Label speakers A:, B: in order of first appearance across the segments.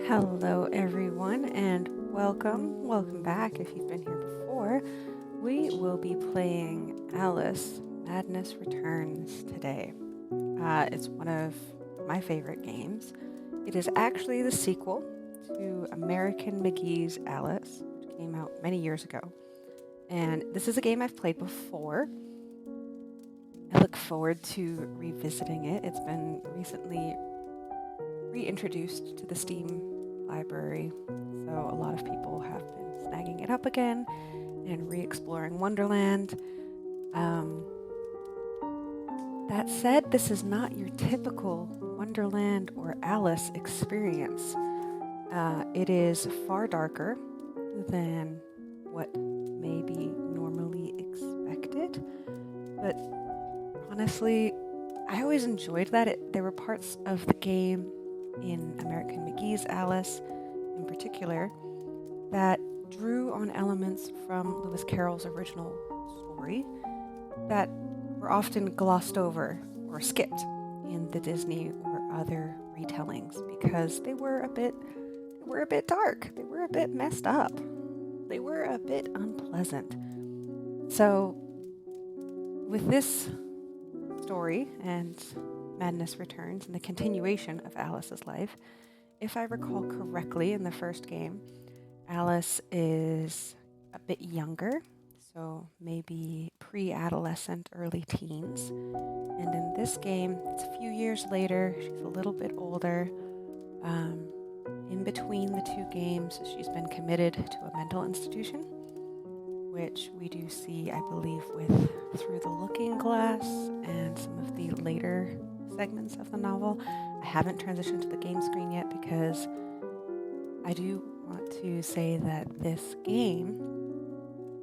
A: Hello, everyone, and welcome. Welcome back if you've been here before. We will be playing Alice Madness Returns today. It's one of my favorite games. It is actually the sequel to American McGee's Alice, which came out many years ago. And this is a game I've played before. I look forward to revisiting it. It's been recently reintroduced to the Steam library, so a lot of people have been snagging it up again and re-exploring Wonderland. That said, this is not your typical Wonderland or Alice experience. It is far darker than what may be normally expected, but honestly, I always enjoyed that. There were parts of the game in American McGee's Alice in particular that drew on elements from Lewis Carroll's original story that were often glossed over or skipped in the Disney or other retellings because they were a bit dark. They were a bit messed up. They were a bit unpleasant. So with this story and Madness Returns and the continuation of Alice's life, if I recall correctly in the first game, Alice is a bit younger, so maybe pre-adolescent, early teens. And in this game, it's a few years later, she's a little bit older. In between the two games, she's been committed to a mental institution, which we do see, I believe, with Through the Looking Glass and some of the later segments of the novel. I haven't transitioned to the game screen yet because I do want to say that this game,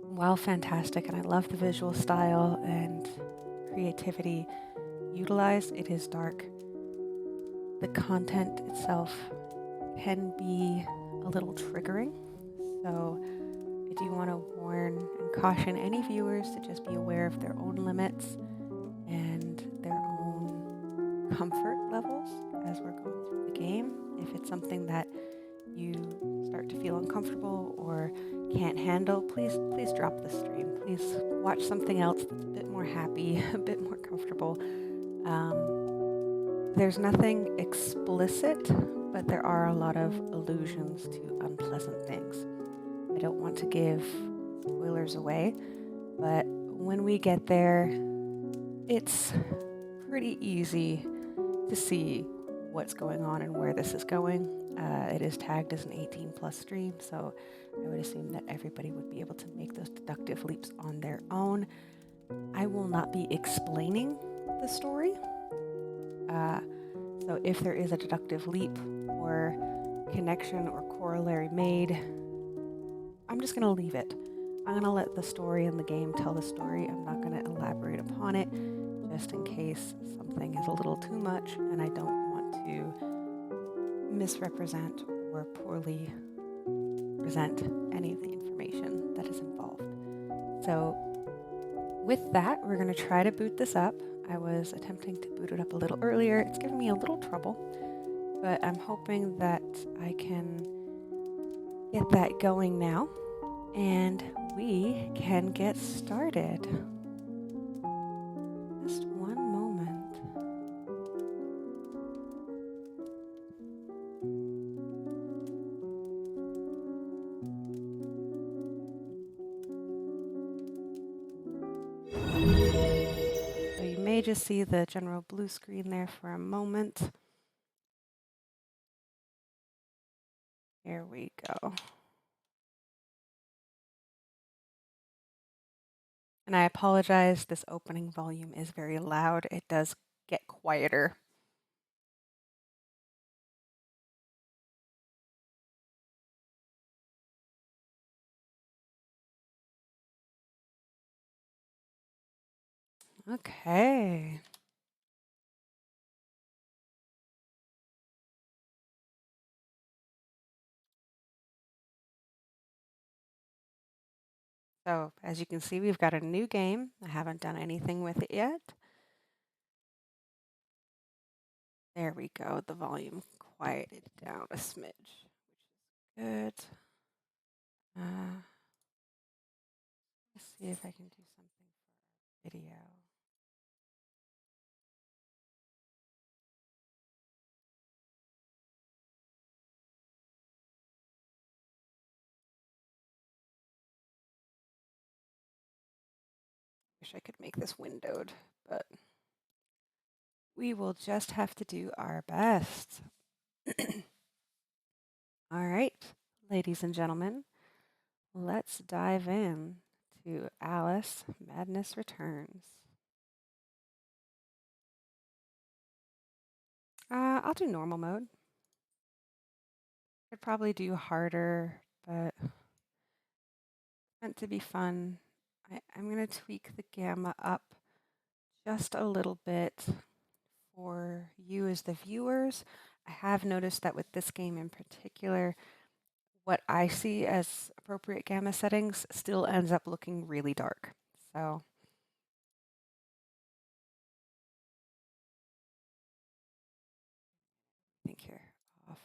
A: while fantastic, and I love the visual style and creativity utilized, it is dark. The content itself can be a little triggering, so I do want to warn and caution any viewers to just be aware of their own limits and their own comfort levels as we're going through the game. If it's something that you start to feel uncomfortable or can't handle, please drop the stream. Please watch something else that's a bit more happy, a bit more comfortable. There's nothing explicit, but there are a lot of allusions to unpleasant things. I don't want to give spoilers away, but when we get there, it's pretty easy to see what's going on and where this is going. It is tagged as an 18+ stream, so I would assume that everybody would be able to make those deductive leaps on their own. I will not be explaining the story. So if there is a deductive leap or connection or corollary made, I'm just going to leave it. I'm going to let the story and the game tell the story. I'm not going to elaborate upon it, just in case something is a little too much and I don't want to misrepresent or poorly present any of the information that is involved. So with that, we're going to try to boot this up. I was attempting to boot it up a little earlier. It's given me a little trouble, but I'm hoping that I can get that going now and we can get started. Just one moment. So you may just see the general blue screen there for a moment. Here we go. And I apologize, this opening volume is very loud. It does get quieter. Okay. So as you can see, we've got a new game. I haven't done anything with it yet. There we go. The volume quieted down a smidge. Good. Let's see if I can do something for our video. Wish I could make this windowed, but we will just have to do our best. All right, ladies and gentlemen, let's dive in to Alice Madness Returns. I'll do normal mode. I'd probably do harder, but meant to be fun. I'm going to tweak the gamma up just a little bit for you as the viewers. I have noticed that with this game in particular, what I see as appropriate gamma settings still ends up looking really dark. So I think here, off.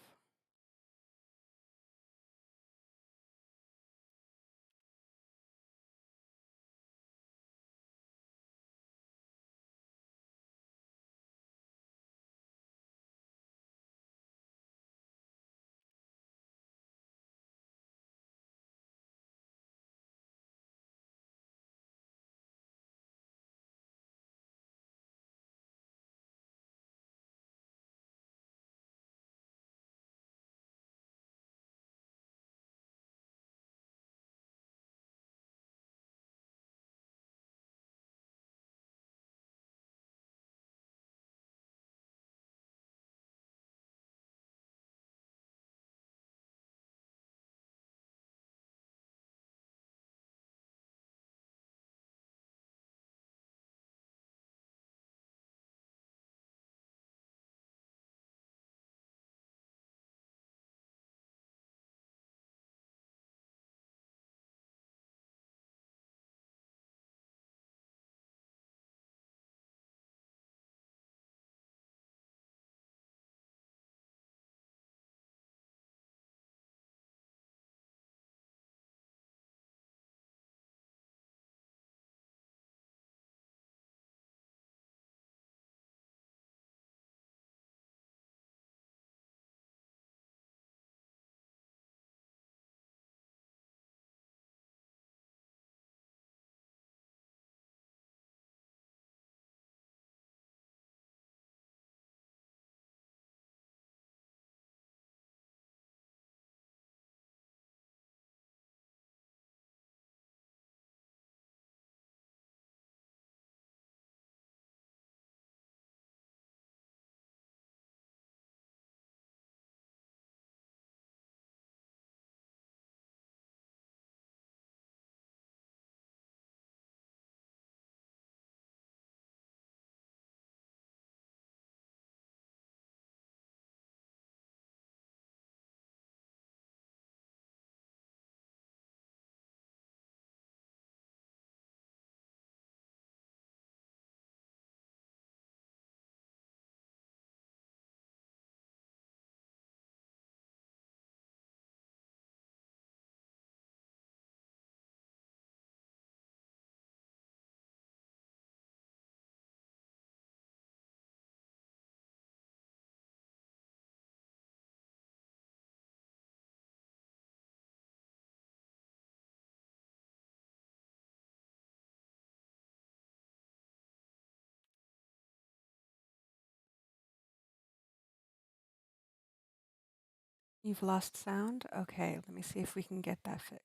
A: You've lost sound? Okay, let me see if we can get that fixed.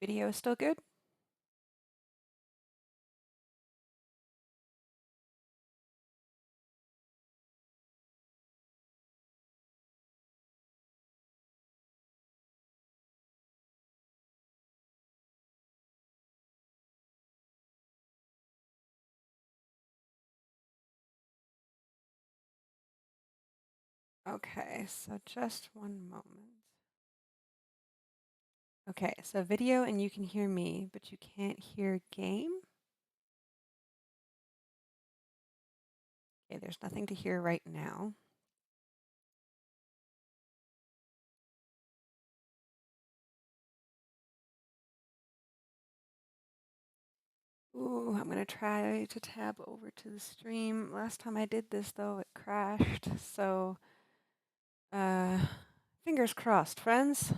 A: Video is still good? Okay, so just one moment. Okay, so video and you can hear me, but you can't hear game? Okay, there's nothing to hear right now. Ooh, I'm gonna try to tab over to the stream. Last time I did this though, it crashed. So, uh, fingers crossed, friends.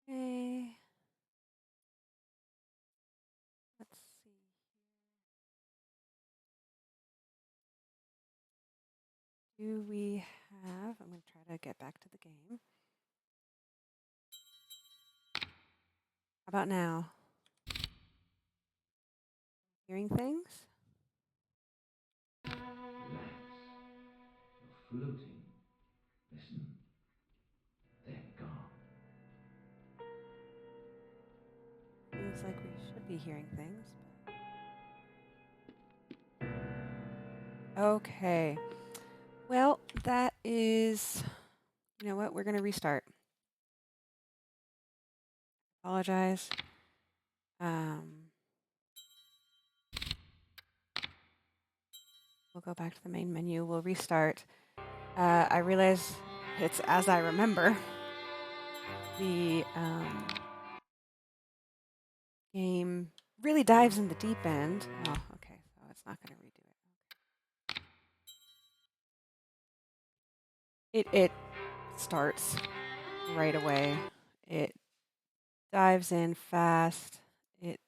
A: Okay, let's see. Do we have, I'm gonna try to get back to the game. How about now? Hearing things?
B: Relax. You're floating. Listen. They're gone.
A: Seems like we should be hearing things, but okay. Well, that is, you know what? We're gonna restart. Apologize. We'll go back to the main menu. We'll restart. I realize it's as I remember. The game really dives in the deep end. Oh, okay. So it's not going to redo it. It starts right away. It dives in fast. It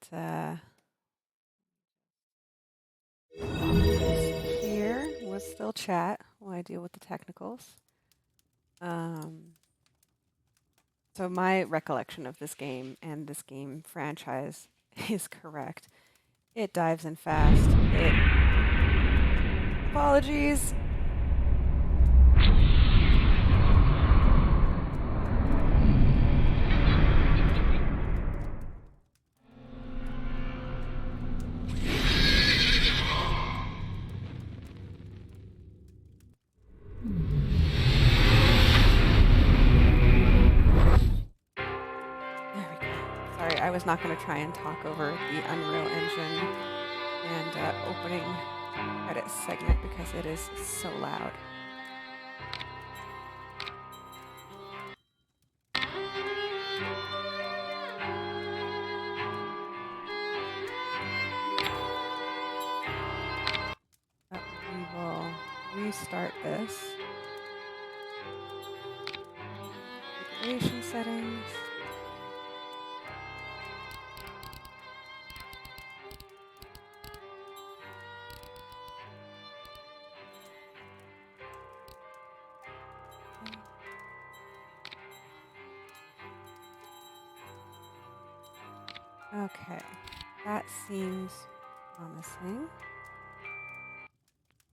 A: here. We'll still chat while I deal with the technicals. So my recollection of this game and this game franchise is correct. It dives in fast. Apologies. There we go. Sorry, I was not going to try and talk over the Unreal Engine and opening credits segment because it is so loud. But we will restart this. Configuration settings. Okay, that seems promising.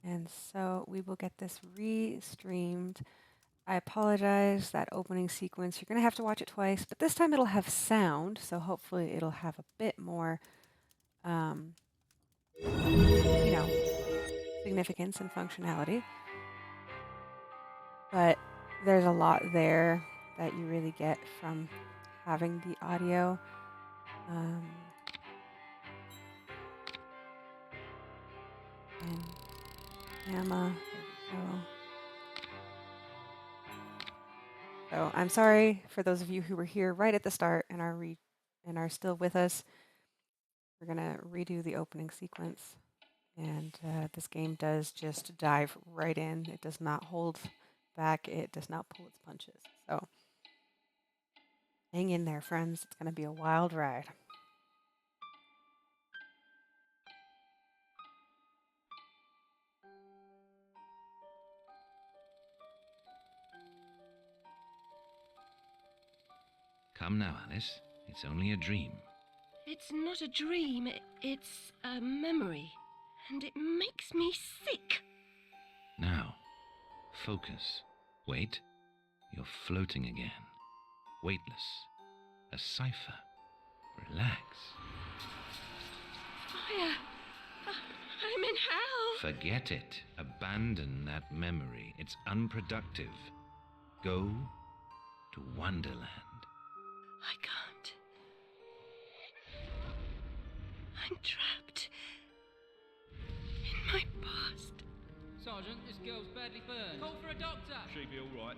A: And so we will get this re-streamed. I apologize, that opening sequence, you're going to have to watch it twice, but this time it'll have sound, so hopefully it'll have a bit more, you know, significance and functionality. But there's a lot there that you really get from having the audio. And Gamma, there we go. So I'm sorry for those of you who were here right at the start and are still with us. We're gonna redo the opening sequence, and this game does just dive right in. It does not hold back. It does not pull its punches. So hang in there, friends. It's gonna be a wild ride.
B: Come now, Alice. It's only a dream.
C: It's not a dream, it's a memory. And it makes me sick.
B: Now, focus. Wait. You're floating again. Weightless. A cipher. Relax.
C: I'm in hell.
B: Forget it. Abandon that memory. It's unproductive. Go to Wonderland.
C: I can't. I'm trapped in my past.
D: Sergeant, this girl's badly burned. Call for a doctor.
E: She'll be all right.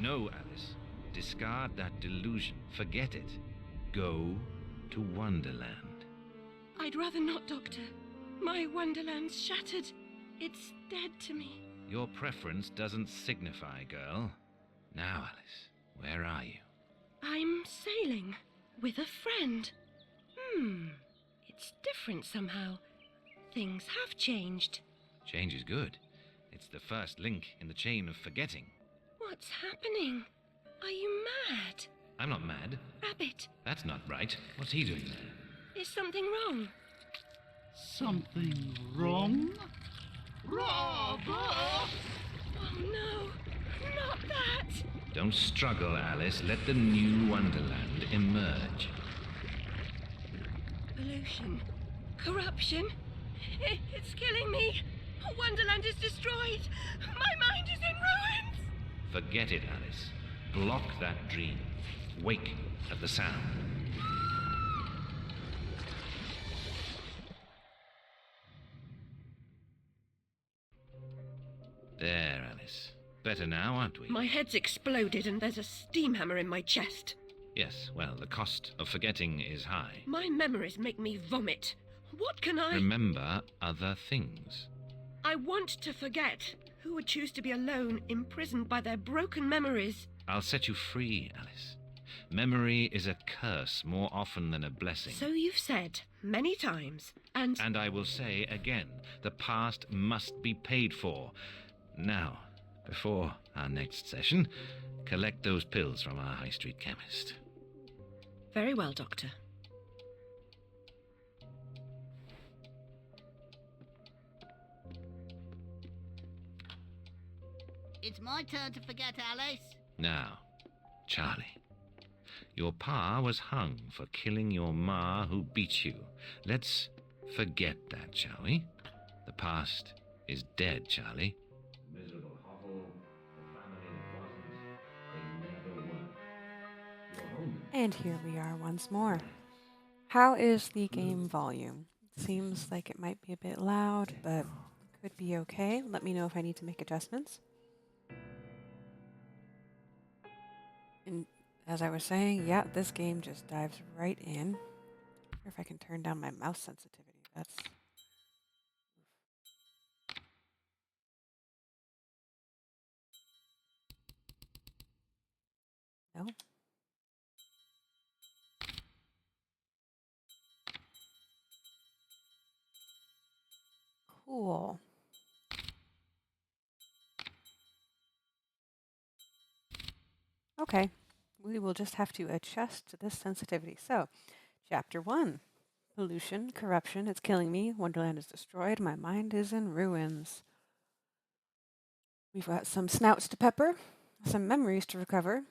B: No, Alice. Discard that delusion. Forget it. Go to Wonderland.
C: I'd rather not, Doctor. My Wonderland's shattered. It's dead to me.
B: Your preference doesn't signify, girl. Now, Alice, where are you?
C: I'm sailing with a friend. It's different somehow. Things have changed.
B: Change is good. It's the first link in the chain of forgetting.
C: What's happening? Are you mad?
B: I'm not mad.
C: Rabbit,
B: That's not right. What's he doing there?
C: is something wrong?
E: Something wrong? Rather!
C: Oh no, not that!
B: Don't struggle, Alice. Let the new Wonderland emerge.
C: Pollution, corruption, it's killing me. Wonderland is destroyed. My mind is in ruins.
B: Forget it, Alice. Block that dream. Wake at the sound. There, Alice. Better now, aren't we?
C: My head's exploded and there's a steam hammer in my chest.
B: Yes, well, the cost of forgetting is high.
C: My memories make me vomit. What can I...
B: Remember other things.
C: I want to forget. Who would choose to be alone, imprisoned by their broken memories?
B: I'll set you free, Alice. Memory is a curse more often than a blessing.
C: So you've said many times, and
B: And I will say again, the past must be paid for. Now, before our next session, collect those pills from our high street chemist.
C: very well, Doctor.
F: It's my turn to forget, Alice.
B: Now, Charlie, your pa was hung for killing your ma who beat you. Let's forget that, shall we? The past is dead, Charlie. Miserable hovel, the family wasn't, they never were. You're home.
A: And here we are once more. How is the game volume? Seems like it might be a bit loud, but could be okay. Let me know if I need to make adjustments. And as I was saying, yeah, this game just dives right in. I wonder if I can turn down my mouse sensitivity. That's... No? Cool. Okay, we will just have to adjust to this sensitivity. So, Chapter 1. Pollution, corruption, it's killing me. Wonderland is destroyed. My mind is in ruins. We've got some snouts to pepper, some memories to recover,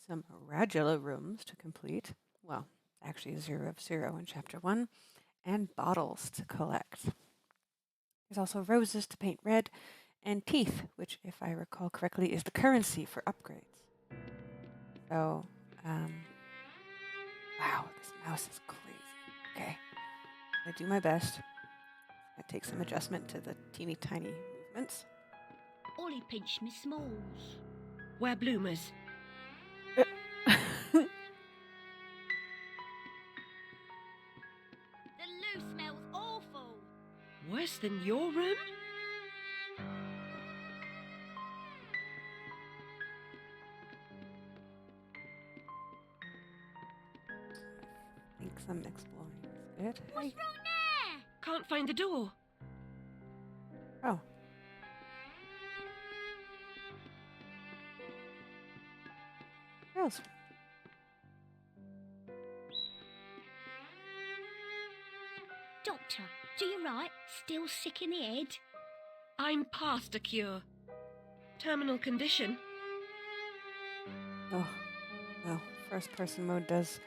A: some radula rooms to complete. Well, actually 0 of 0 in Chapter 1. And bottles to collect. There's also roses to paint red, and teeth, which, if I recall correctly, is the currency for upgrades. So, wow, this mouse is crazy. Okay, I'm gonna do my best. I take some adjustment to the teeny tiny movements.
F: Ollie pinched me smalls.
C: We're bloomers.
F: The loo smells awful.
C: Worse than your room?
A: I think some exploring is good.
F: What's
A: Hey.
F: wrong there?
C: Can't find the door.
A: Oh, else.
F: Doctor, do you right? Still sick in the head?
C: I'm past a cure. Terminal condition.
A: Oh, well, first person mode does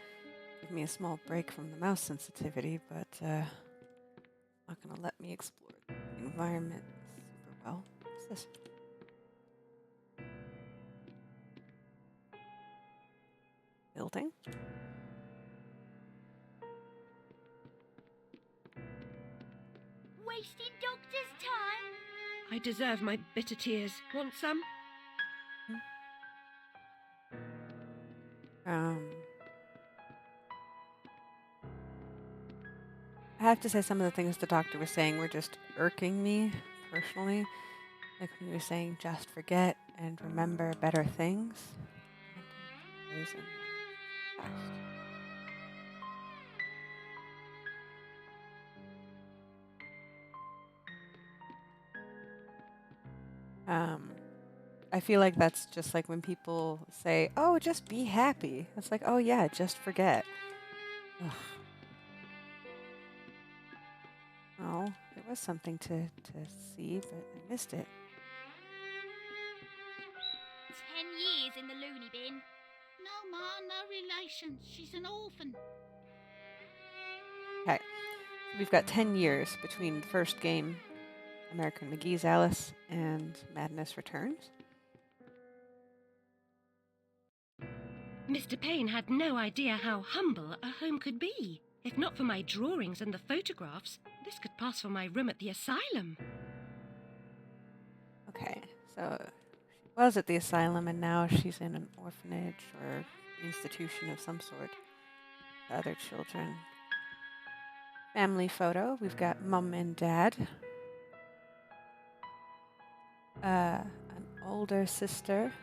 A: give me a small break from the mouse sensitivity, but not gonna let me explore the environment super well. What's this? Building?
F: Wasting doctor's time?
C: I deserve my bitter tears. Want some?
A: I have to say some of the things the doctor was saying were just irking me personally. Like when he was saying just forget and remember better things. Reason past. I feel like that's just like when people say, "Oh, just be happy." It's like, "Oh yeah, just forget." Ugh. Oh, there was something to see, but I missed it.
F: 10 years in the loony bin. No, Ma, no relations. She's an orphan.
A: Okay, so we've got 10 years between the first game, American McGee's Alice, and Madness Returns.
C: Mr. Payne had no idea how humble a home could be. If not for my drawings and the photographs, this could pass for my room at the asylum.
A: Okay, so she was at the asylum and now she's in an orphanage or institution of some sort for other children. Family photo, we've got Mum and Dad. An older sister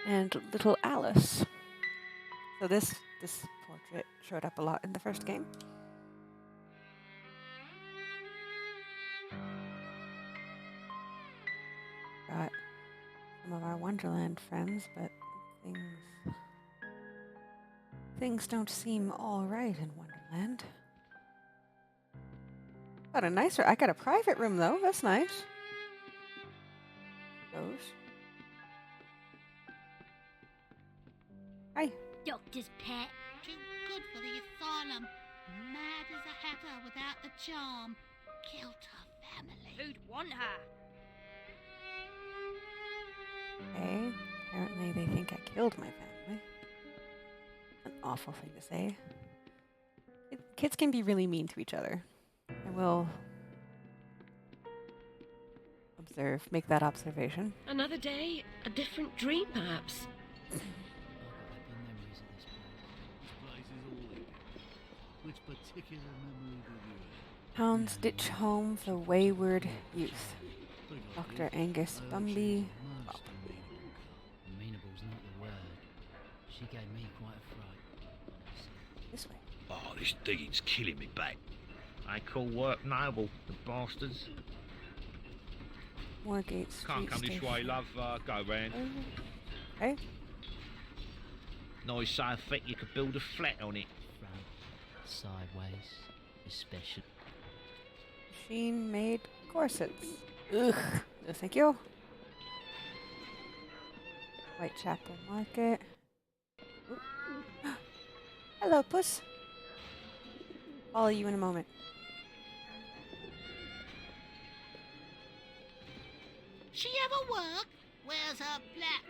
A: and little Alice. So this portrait showed up a lot in the first game. Got some of our Wonderland friends, but things don't seem all right in Wonderland. Got a nicer. I got a private room though. That's nice. Goes. Hi.
F: Doctor's pet. Too good for the asylum. Mad as a hatter without the charm. Killed her family. Who'd want her?
A: Okay. Apparently they think I killed my family. An awful thing to say. Kids can be really mean to each other. I will make that observation.
C: Another day, a different dream, perhaps.
G: I've got happy memories of this place.
E: This place is all in. Which particular memory do you have?
A: Houndsditch Home for Wayward Youth. Dr. Angus Bumby.
G: Most amenable. Amenable's not the word. She gave me quite a fright. Honestly.
A: This way.
B: Oh, this digging's killing me back. They call work noble, the bastards.
A: Moorgate Street
E: Can't come this
A: Station.
E: way, love. Go round.
A: Okay.
B: Noise so thick you could build a flat on it.
G: Front, sideways, especially.
A: Machine-made corsets. Ugh. No, thank you. Whitechapel Market. Oop. Hello, puss. Follow you in a moment.
F: She ever work? Where's her black?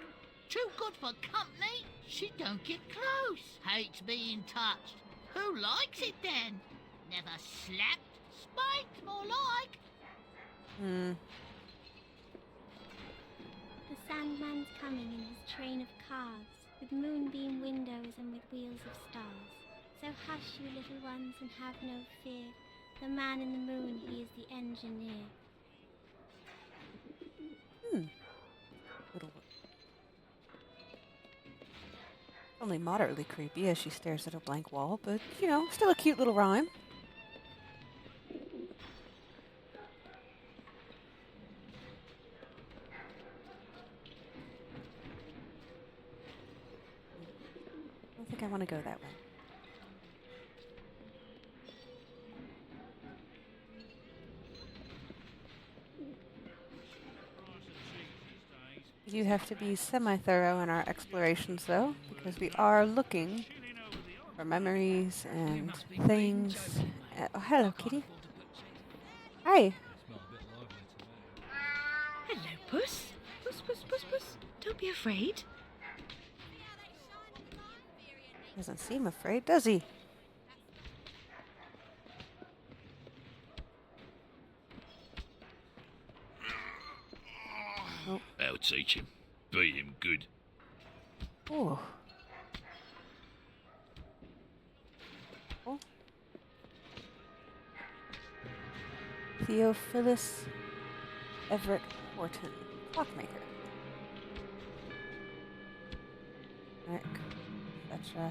F: Too good for company? She don't get close. Hates being touched. Who likes it then? Never slapped? Spanked, more like.
H: The Sandman's coming in his train of cars, with moonbeam windows and with wheels of stars. So hush, you little ones, and have no fear. The man in the moon, he is the engineer.
A: Little. Only moderately creepy as she stares at a blank wall, but, you know, still a cute little rhyme. think I want to go that way. We do have to be semi-thorough in our explorations, though, because we are looking for memories and things. Oh, hello, kitty. Hi.
C: Hello, Puss. Puss. Don't be afraid.
A: Doesn't seem afraid, does he? Oh.
B: I'll teach him. Beat him good.
A: Oh. Oh. Theophilus Everett Horton, clockmaker. Rick, etc.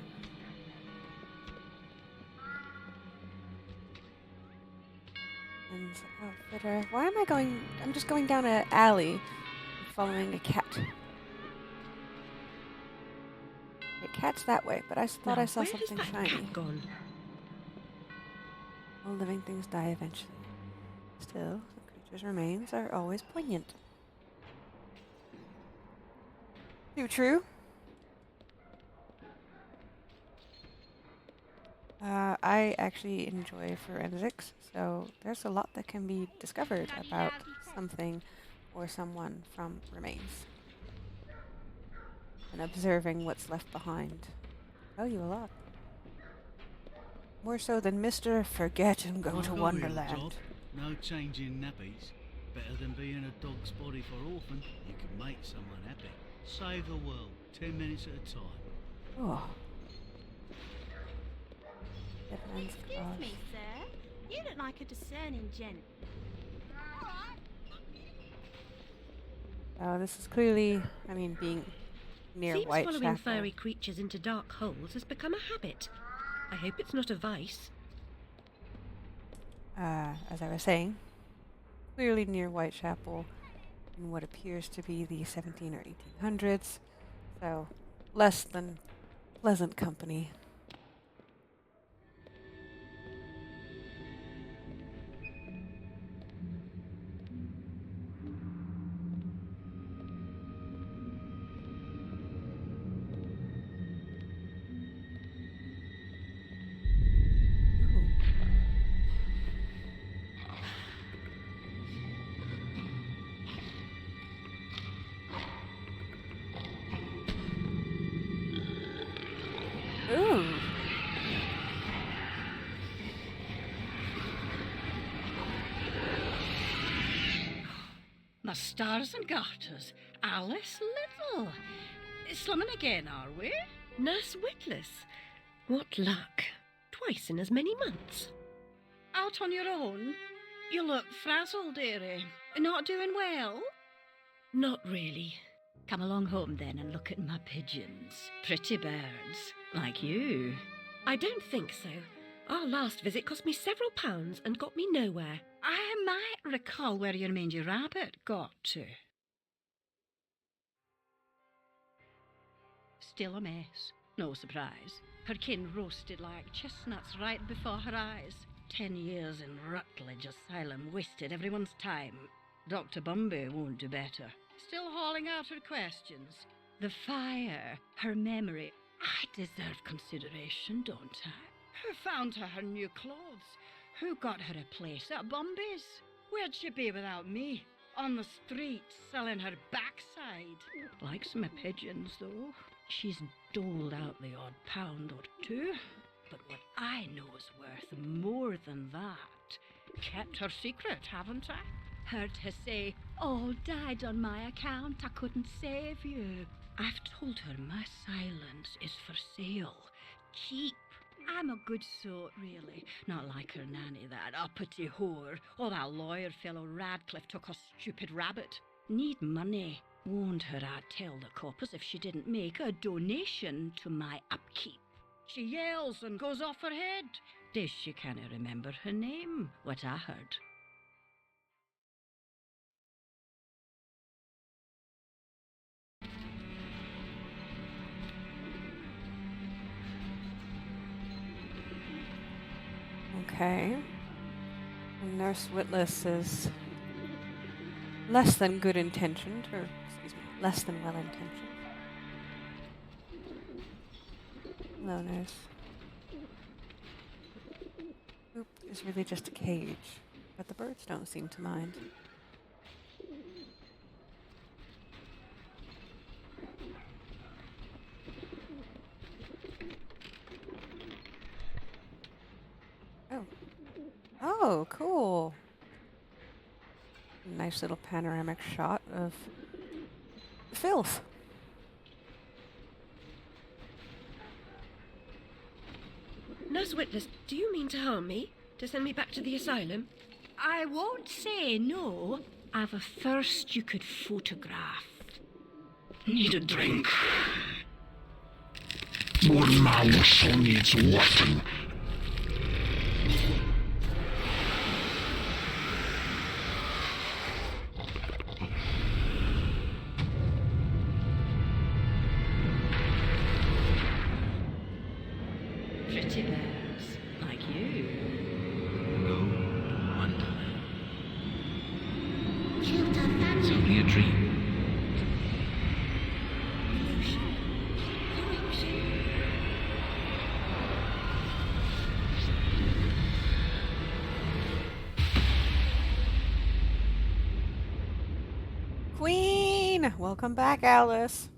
A: And outfitter. Why am I going? I'm just going down an alley, following a cat. The cat's that way, but I thought I saw something
C: Where has that
A: shiny.
C: cat gone?
A: All living things die eventually. Still, the creature's remains are always poignant. Too true. I actually enjoy forensics, so there's a lot that can be discovered about something or someone from remains. And observing what's left behind. Tell you a lot. More so than Mr. Forget and Go
E: I've
A: to
E: got you a
A: Wonderland.
E: job. No changing nappies. Better than being a dog's body for orphan. You can make someone happy. Save the world, 10 minutes at a time.
A: Oh. Deadman's
H: Excuse
A: Cross.
H: me, sir. You look like a discerning gent.
A: Oh, this is clearly, being near
C: Seems
A: Whitechapel.
C: following furry creatures into dark holes has become a habit. I hope it's not a vice.
A: As I was saying, clearly near Whitechapel in what appears to be the 17 or 1800s, so less than pleasant company. Ooh.
I: My stars and garters, Alice Little. Slumming again, are we?
C: Nurse Witless. What luck. Twice in as many months.
I: Out on your own? You look frazzled, dearie. Not doing well?
C: Not really.
I: Come along home then and look at my pigeons. Pretty birds, like you.
C: I don't think so. Our last visit cost me several pounds and got me nowhere.
I: I might recall where your mangy rabbit got to. Still a mess. No surprise. Her kin roasted like chestnuts right before her eyes. 10 years in Rutledge Asylum wasted everyone's time. Dr. Bumby won't do better. Still hauling out her questions. The fire, her memory. I deserve consideration, don't I? Who found her new clothes? Who got her a place at Bumby's? Where'd she be without me? On the street, selling her backside. Likes my pigeons, though. She's doled out the odd pound or two. But what I know is worth more than that. Kept her secret, haven't I? Heard her say, all died on my account, I couldn't save you. I've told her my silence is for sale. Cheap. I'm a good sort, really. Not like her nanny, that uppity whore. Or that lawyer fellow Radcliffe took a stupid rabbit. Need money. Warned her I'd tell the coppers if she didn't make a donation to my upkeep. She yells and goes off her head. Days she can't remember her name, what I heard.
A: Okay. And Nurse Witless is less than good intentioned, or excuse me, less than well intentioned. Hello, Nurse. Oop is really just a cage, but the birds don't seem to mind. Oh. Oh, cool. Nice little panoramic shot of filth.
C: Nurse Witless, do you mean to harm me? To send me back to the asylum?
I: I won't say no. I've a thirst you could photograph.
J: Need a drink. One man also needs water.
I: Pretty bears, like you.
B: Old Wonderland.
F: Cute and
B: It's
F: magic.
B: only a dream.
C: Illusion. Corruption.
A: Queen! Welcome back, Alice.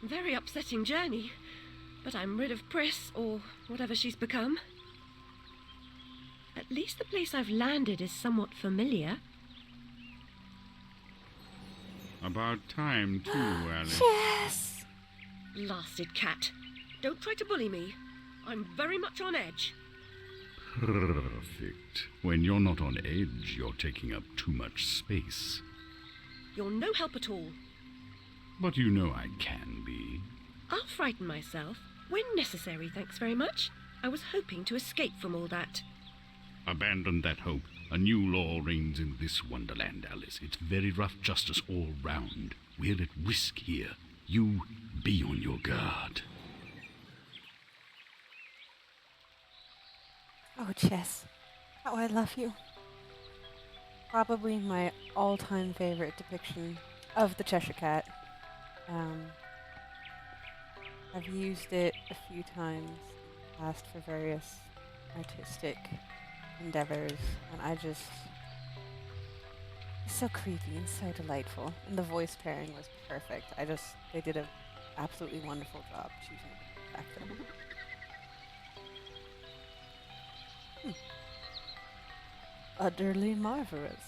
C: Very upsetting journey. But I'm rid of Priss, or whatever she's become. At least the place I've landed is somewhat familiar.
K: About time, too, Alice.
A: Yes!
C: Blasted cat. Don't try to bully me. I'm very much on edge.
K: Perfect. When you're not on edge, you're taking up too much space.
C: You're no help at all.
K: But you know I can be.
C: I'll frighten myself when necessary, thanks very much. I was hoping to escape from all that.
K: Abandon that hope. A new law reigns in this wonderland, Alice. It's very rough justice all round. We're at risk here. You be on your guard.
A: Oh, Chess. How I love you. Probably my all-time favorite depiction of the Cheshire Cat. I've used it a few times in the past for various artistic endeavors, and it's so creepy and so delightful. And the voice pairing was perfect. They did an absolutely wonderful job choosing the actor. Utterly marvelous.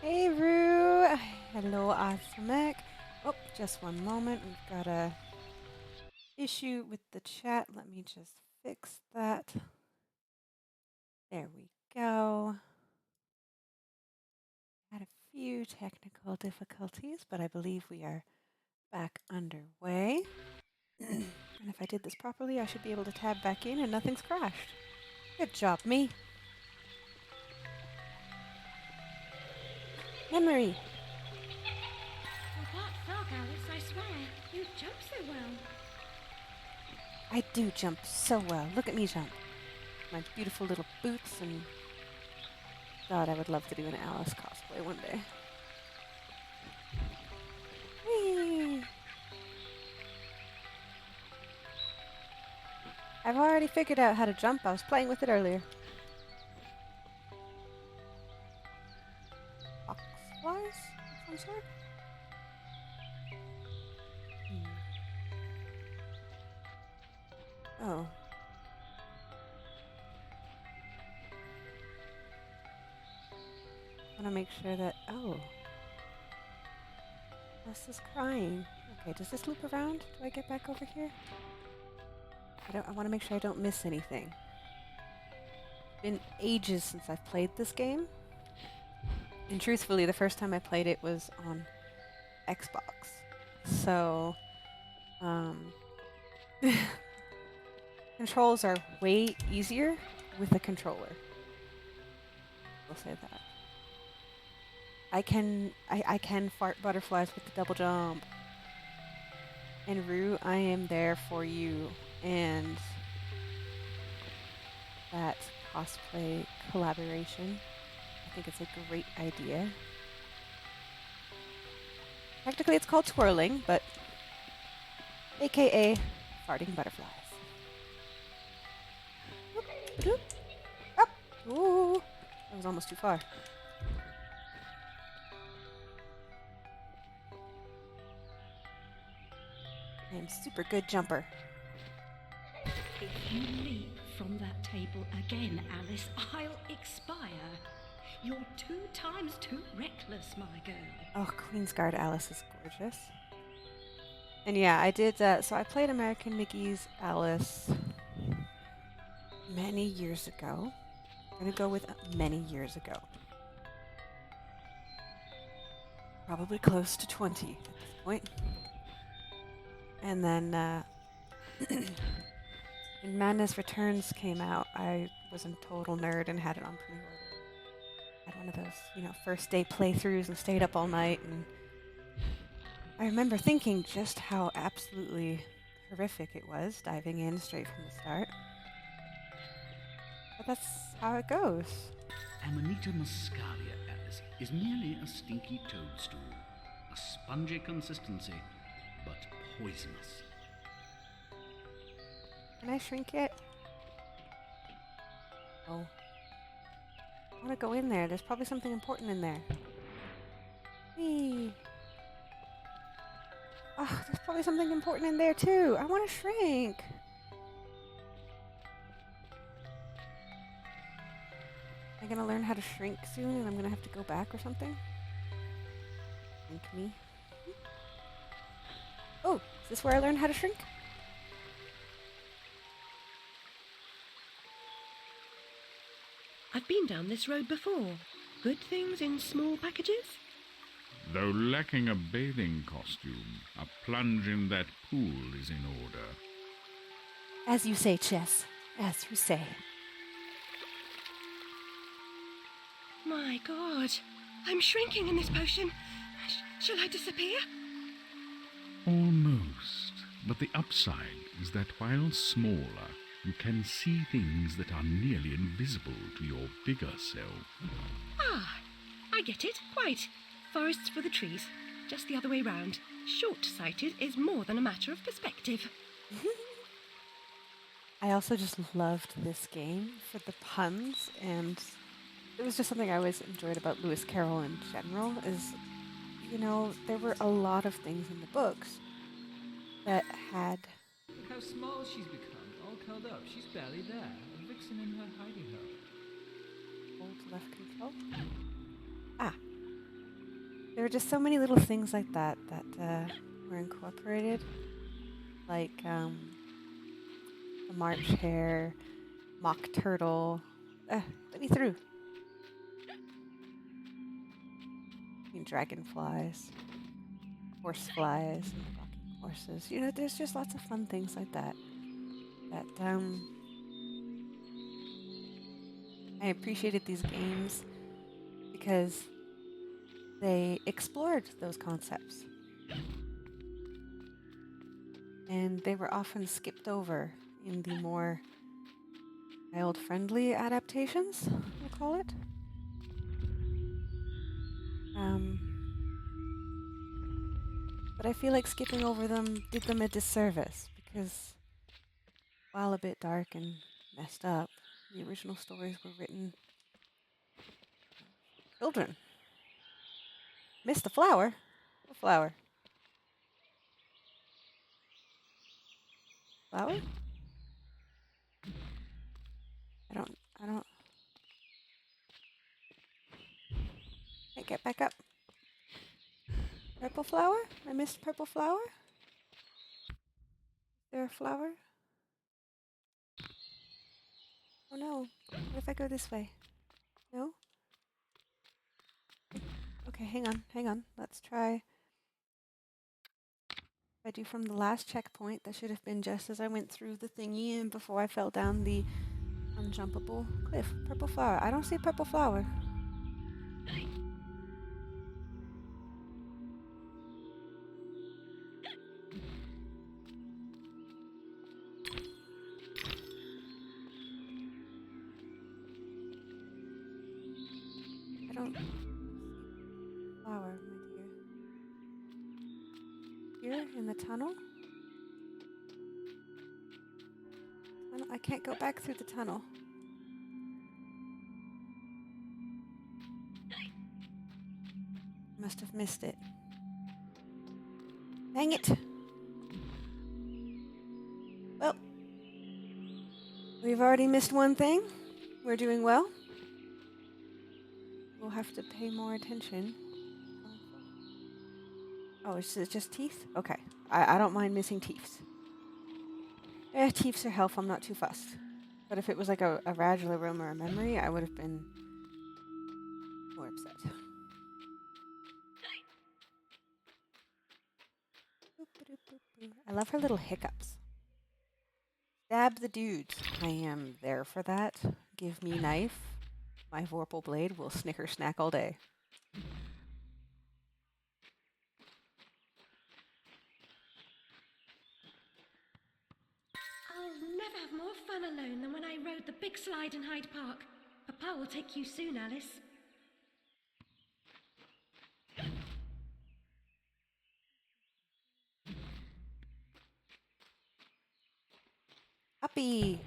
A: Hey, Rue. Hello, Asamek. Oh, just one moment. We've got a issue with the chat. Let me just fix that. There we go. Had a few technical difficulties, but I believe we are back underway. And if I did this properly, I should be able to tab back in and nothing's crashed. Good job, me. Memory.
H: With that frog, Alice, I swear, you jump so well.
A: I do jump so well. Look at me jump. My beautiful little boots and... God, I would love to do an Alice cosplay one day. Whee! I've already figured out how to jump. I was playing with it earlier. Foxflies of some sort? Oh. I want to make sure that... Oh. Alice is crying. Okay, does this loop around? Do I get back over here? I want to make sure I don't miss anything. It's been ages since I've played this game. And truthfully, the first time I played it was on Xbox. So, controls are way easier with a controller. We'll say that. I can fart butterflies with the double jump. And Rue, I am there for you. And that cosplay collaboration, I think it's a great idea. Technically it's called twirling, but AKA farting butterflies. Oop, doop, up. Ooh, that was almost too far. I am super good jumper.
I: If you leap from that table again, Alice, I'll expire. You're 2 times too reckless, my girl.
A: Oh, Queensguard Alice is gorgeous. And yeah, I did, so I played American Mickey's Alice many years ago. I'm gonna go with many years ago. Probably close to 20 at this point. And then, when Madness Returns came out, I was a total nerd and had it on pre-order. Had one of those, first day playthroughs and stayed up all night. And I remember thinking just how absolutely horrific it was, diving in straight from the start. But that's how it goes.
E: Amanita muscaria, Alice, is merely a stinky toadstool. A spongy consistency, but poisonous.
A: Can I shrink it? Oh. I want to go in there. There's probably something important in there. Whee! Oh, there's probably something important in there too. I want to shrink. Am I gonna learn how to shrink soon and I'm gonna have to go back or something? Shrink me. Oh, is this where I learn how to shrink?
C: I've been down this road before. Good things in small packages?
K: Though lacking a bathing costume, a plunge in that pool is in order.
A: As you say, Chess. As you say.
C: My God, I'm shrinking in this potion. Shall I disappear?
K: Almost. But the upside is that while smaller, you can see things that are nearly invisible to your bigger self.
C: Ah, I get it. Quite. Forests for the trees. Just the other way round. Short-sighted is more than a matter of perspective.
A: I also just loved this game for the puns, and it was just something I always enjoyed about Lewis Carroll in general, is, there were a lot of things in the books that had...
D: Look how small she's become, all curled up. She's barely there. A vixen in her hiding hole.
A: Hold left control. Ah. There were just so many little things like that were incorporated. Like, the March Hare, Mock Turtle. Let me through. Dragonflies, horseflies, and rocking horses. There's just lots of fun things like that. I appreciated these games because they explored those concepts. And they were often skipped over in the more child-friendly adaptations, we'll call it. But I feel like skipping over them did them a disservice because while a bit dark and messed up, the original stories were written for children. Missed the flower? What flower? Flower? I don't... Hey, get back up. Purple flower? I missed purple flower? there a flower? Oh no. What if I go this way? No? Okay, hang on. Let's try. If I do from the last checkpoint, that should have been just as I went through the thingy and before I fell down the unjumpable cliff. Purple flower. I don't see a purple flower. I don't see flower, my dear. Here in the tunnel? I can't go back through the tunnel. Must have missed it. Dang it! Well, we've already missed one thing. We're doing well. We'll have to pay more attention. Oh, is it just teeth? Okay. I don't mind missing teeth. Teeths are health, I'm not too fussed. But if it was like a Radula room or a memory, I would have been more upset. I love her little hiccups. Stab the dudes. I am there for that. Give me knife. My Vorpal blade will snicker snack all day.
C: I'll never have more fun alone than when I rode the big slide in Hyde Park. Papa will take you soon, Alice.
A: Uppy!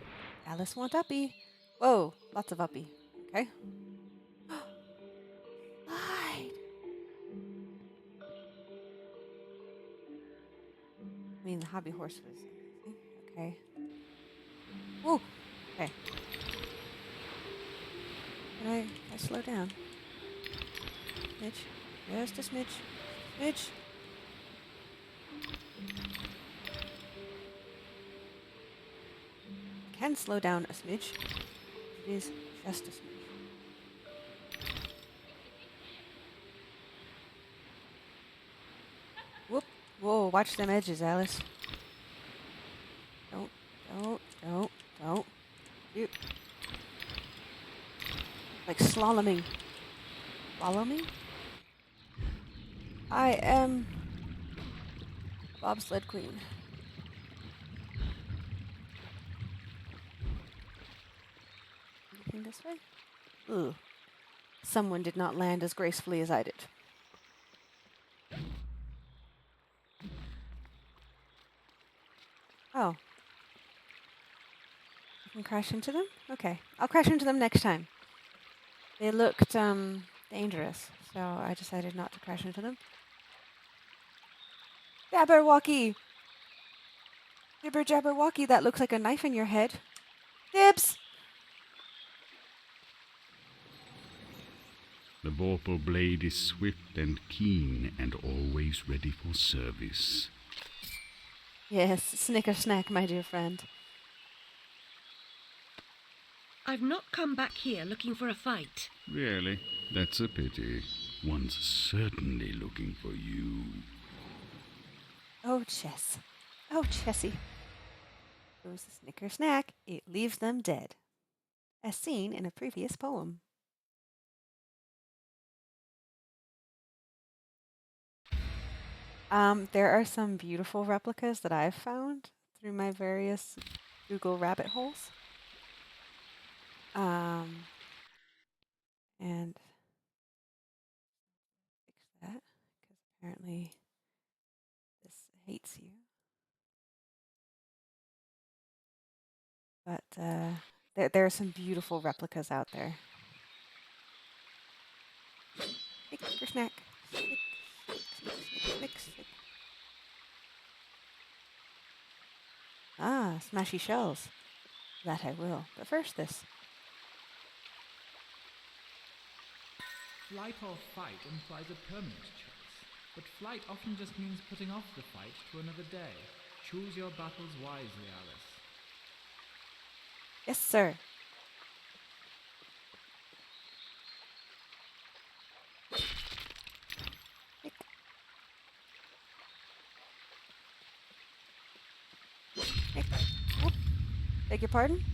A: Alice want Uppy. Whoa, lots of Uppy. Okay. Slide! I mean, the hobby horse was amazing. Okay. Woo! Okay. Can I slow down? Smidge. Just a smidge. Smidge. Can slow down a smidge. It is just a smidge. Whoop. Whoa, watch them edges, Alice. Don't. You. Like slaloming. Slaloming? I am bobsled queen. Anything this way? Ooh. Someone did not land as gracefully as I did. Oh. You can crash into them? Okay. I'll crash into them next time. They looked, dangerous, so I decided not to crash into them. Jabberwocky! Jibber Jabberwocky, that looks like a knife in your head. Dibs!
K: The Vorpal blade is swift and keen and always ready for service.
A: Yes, snicker snack, my dear friend.
C: I've not come back here looking for a fight.
K: Really? That's a pity. One's certainly looking for you.
A: Oh, Chess. Oh, Chessie. Goes the snicker snack, it leaves them dead. As seen in a previous poem. There are some beautiful replicas that I've found through my various Google rabbit holes. And fix that, because apparently this hates you. But there are some beautiful replicas out there. Snicker snack. Snick. Ah, smashy shells. That I will. But first this.
D: Flight or fight implies a permanent choice, but flight often just means putting off the fight to another day. Choose your battles wisely, Alice.
A: Yes, sir. Hey. Whoop. Beg your pardon?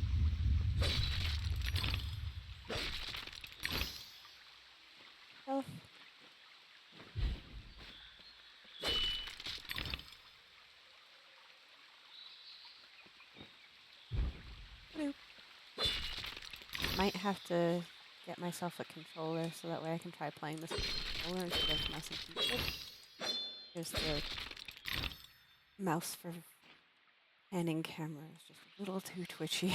A: Health. Hello. Might have to get myself a controller so that way I can try playing this with a controller instead of mouse and keyboard. Because the mouse for panning camera is just a little too twitchy.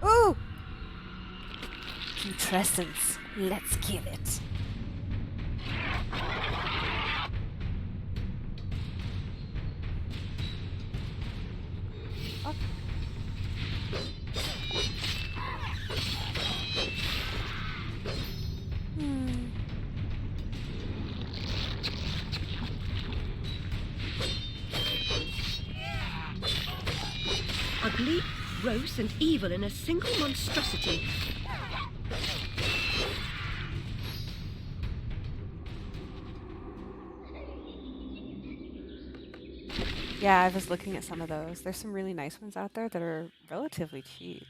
A: Ooh! Putrescence. Let's kill it. Oh.
C: Ugly, gross, and evil in a single monstrosity.
A: Yeah, I was looking at some of those. There's some really nice ones out there that are relatively cheap.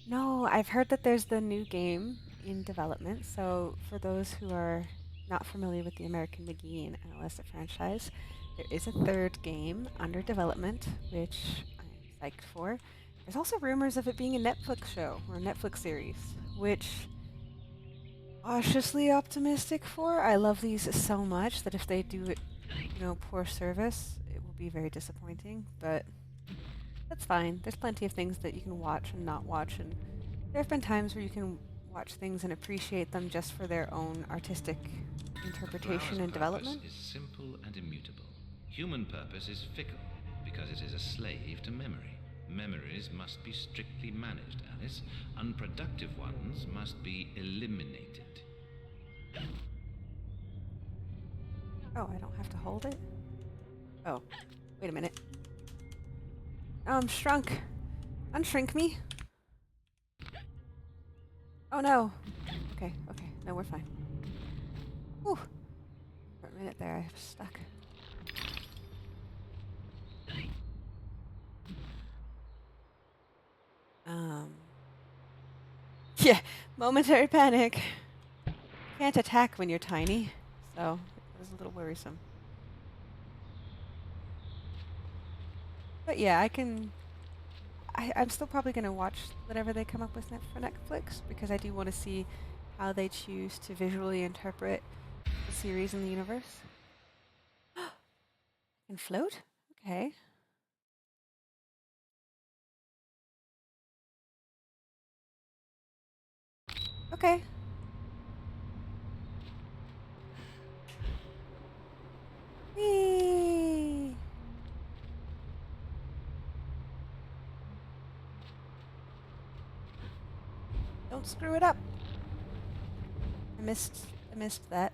A: No, I've heard that there's the new game in development. So for those who are not familiar with the American McGee and Alice franchise, there is a third game under development, which I'm psyched for. There's also rumors of it being a Netflix show or a Netflix series, which cautiously optimistic for. I love these so much that if they do it, poor service, it will be very disappointing, but that's fine. There's plenty of things that you can watch and not watch, and there have been times where you can watch things and appreciate them just for their own artistic interpretation and development.
B: Purpose is simple and immutable. Human purpose is fickle because it is a slave to memory. Memories must be strictly managed, Alice. Unproductive ones must be eliminated.
A: Oh, I don't have to hold it? Oh, wait a minute. Oh, I'm shrunk. Unshrink me. Oh no. Okay, no, we're fine. Whew. For a minute there, I was stuck. Yeah, momentary panic. Can't attack when you're tiny, so it was a little worrisome. But yeah, I'm still probably going to watch whatever they come up with for Netflix, because I do want to see how they choose to visually interpret the series and the universe. And float? Okay. Okay. Whee! Don't screw it up. I missed that.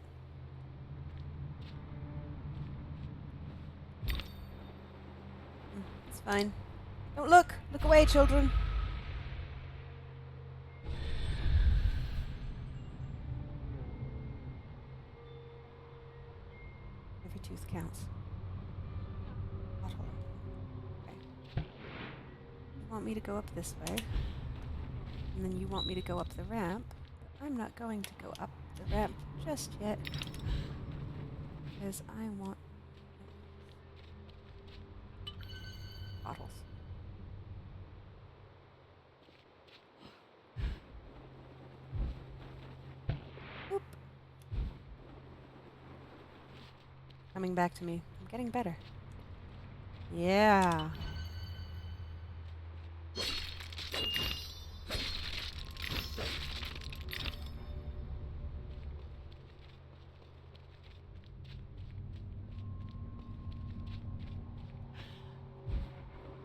A: It's fine. Don't look! Look away, children! Every tooth counts. Pothole. Okay. You want me to go up this way, and then you want me to go up the ramp, but I'm not going to go up the ramp just yet, because I want bottles. Oop. Coming back to me. I'm getting better. Yeah.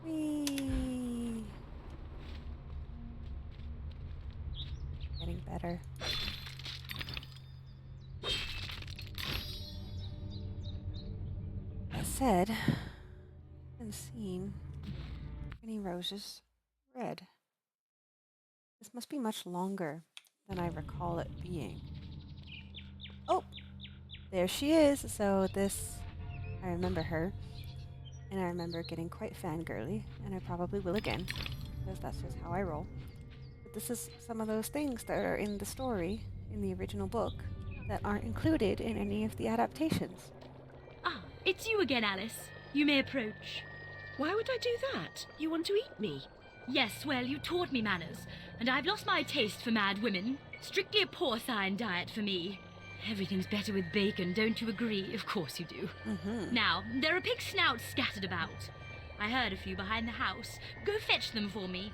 A: Whee! Getting better. That said, I haven't seen any roses red. This must be much longer than I recall it being. Oh, there she is. So this, I remember her, and I remember getting quite fangirly, and I probably will again, because that's just how I roll. But this is some of those things that are in the story, in the original book, that aren't included in any of the adaptations.
L: Ah, it's you again, Alice. You may approach.
C: Why would I do that? You want to eat me?
L: Yes, well, you taught me manners, and I've lost my taste for mad women. Strictly a porcine diet for me. Everything's better with bacon, don't you agree? Of course you do.
A: Mm-hmm.
L: Now, there are pig snouts scattered about. I heard a few behind the house. Go fetch them for me.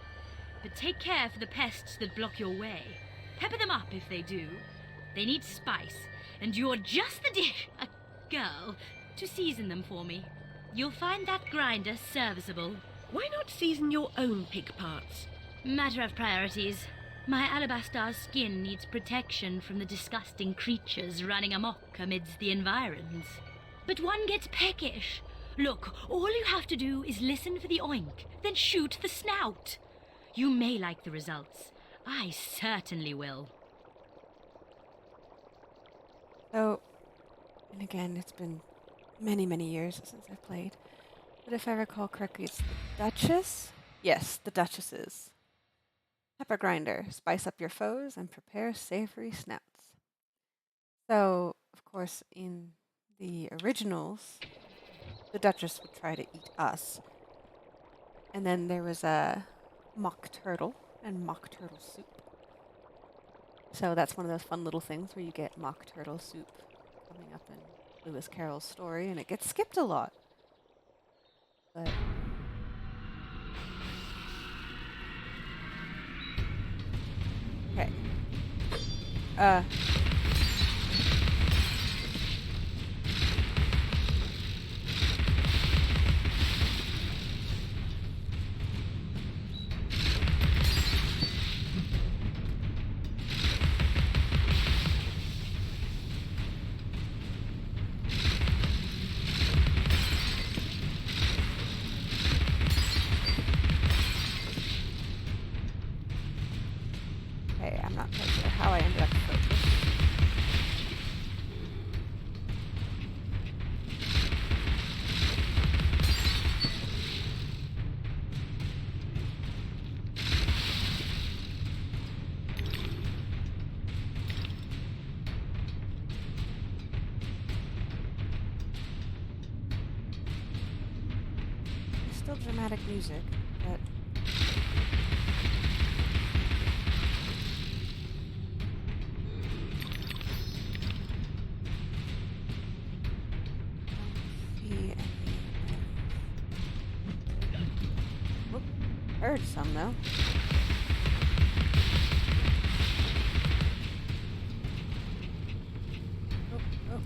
L: But take care for the pests that block your way. Pepper them up if they do. They need spice, and you're just the a girl to season them for me. You'll find that grinder serviceable.
C: Why not season your own pig parts?
L: Matter of priorities. My alabaster skin needs protection from the disgusting creatures running amok amidst the environs. But one gets peckish. Look, all you have to do is listen for the oink, then shoot the snout. You may like the results. I certainly will.
A: So, and again, it's been many, many years since I've played. But if I recall correctly, it's the Duchess? Yes, the Duchesses. Pepper grinder. Spice up your foes and prepare savory snouts. So, of course, in the originals, the Duchess would try to eat us. And then there was a mock turtle and mock turtle soup. So that's one of those fun little things where you get mock turtle soup coming up in Lewis Carroll's story, and it gets skipped a lot. But okay. Okay, I'm not quite sure how I ended up focused. It's still dramatic music, but heard some though. Oh.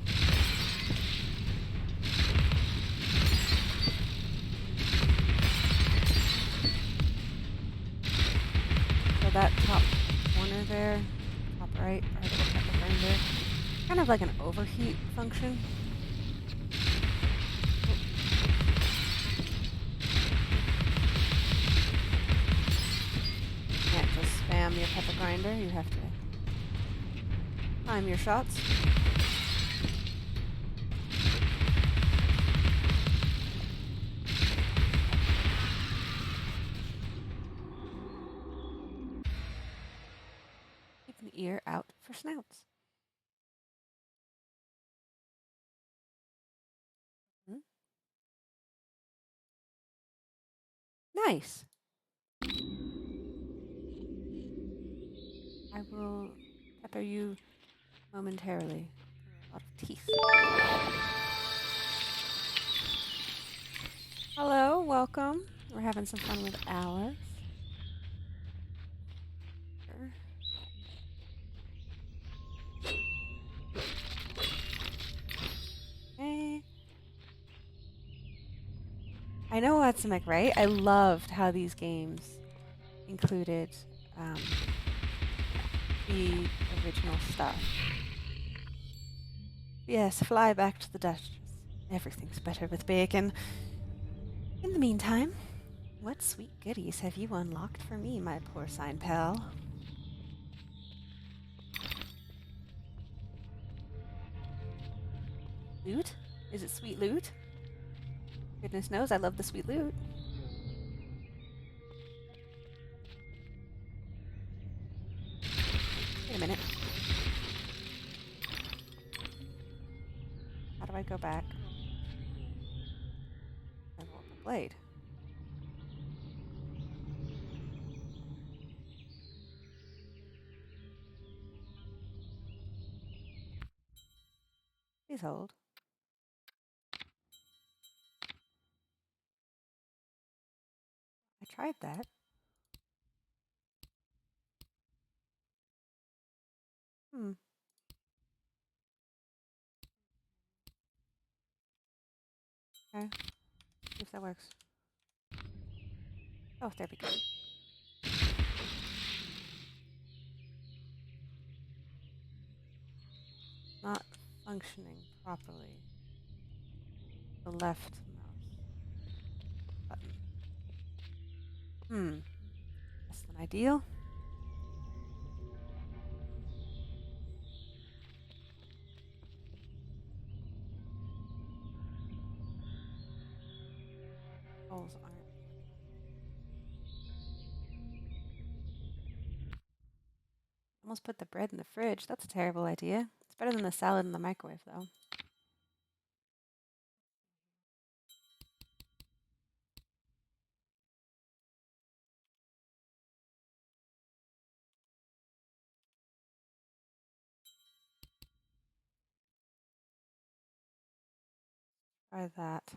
A: So that top corner there, top right, our little pepper grinder, kind of like an overheat function. Spam your pepper grinder, you have to time your shots. Keep an ear out for snouts. Nice. I will pepper you momentarily. A lot of teeth. Hello, welcome. We're having some fun with Alice. Okay. I know Watsumek, right? I loved how these games included the original stuff. Yes, fly back to the Duchess. Everything's better with bacon. In the meantime, what sweet goodies have you unlocked for me, my porcine pal? Loot? Is it sweet loot? Goodness knows I love the sweet loot. Wait a minute. How do I go back? And hold the blade. Please hold. I tried that. Okay. See if that works. Oh, there we go. Not functioning properly. The left mouse button. Less than ideal. Holes aren't. Almost put the bread in the fridge. That's a terrible idea. It's better than the salad in the microwave, though. Try that.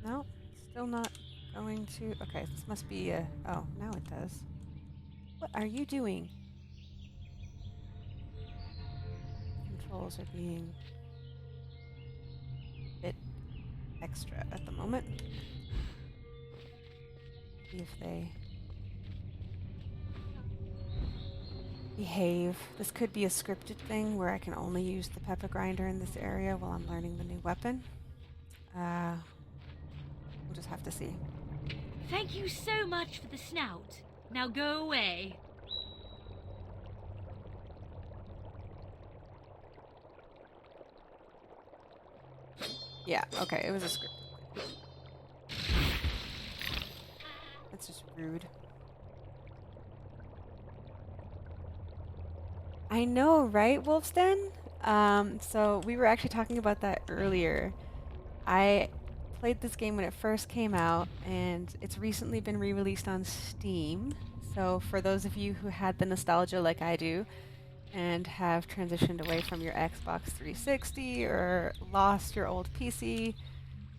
A: No, still not going to. Okay, this must be a. Oh, now it does. What are you doing? Controls are being a bit extra at the moment. See if they behave. This could be a scripted thing where I can only use the pepper grinder in this area while I'm learning the new weapon. We'll just have to see.
L: Thank you so much for the snout. Now go away.
A: Yeah, okay, it was a script. That's just rude. I know, right, Wolf's Den? So we were actually talking about that earlier. I played this game when it first came out, and it's recently been re-released on Steam. So for those of you who had the nostalgia like I do, and have transitioned away from your Xbox 360 or lost your old PC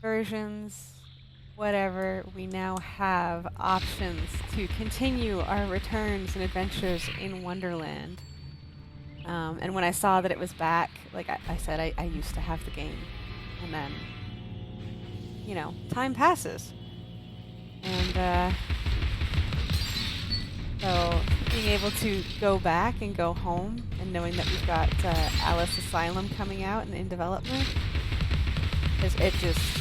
A: versions, whatever, we now have options to continue our returns and adventures in Wonderland. And when I saw that it was back, like I said, I used to have the game. And then, you know, time passes. And so being able to go back and go home and knowing that we've got Alice Asylum coming out and in development, it just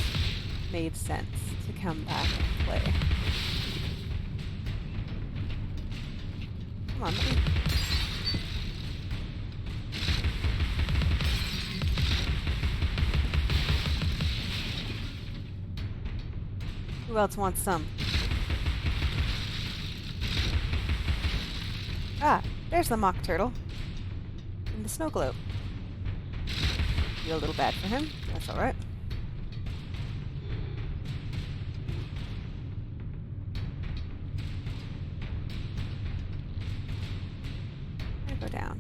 A: made sense to come back and play. Come on, let me... Who else wants some? Ah, there's the mock turtle. And the snow globe. Feel a little bad for him. That's alright. I'm gonna go down.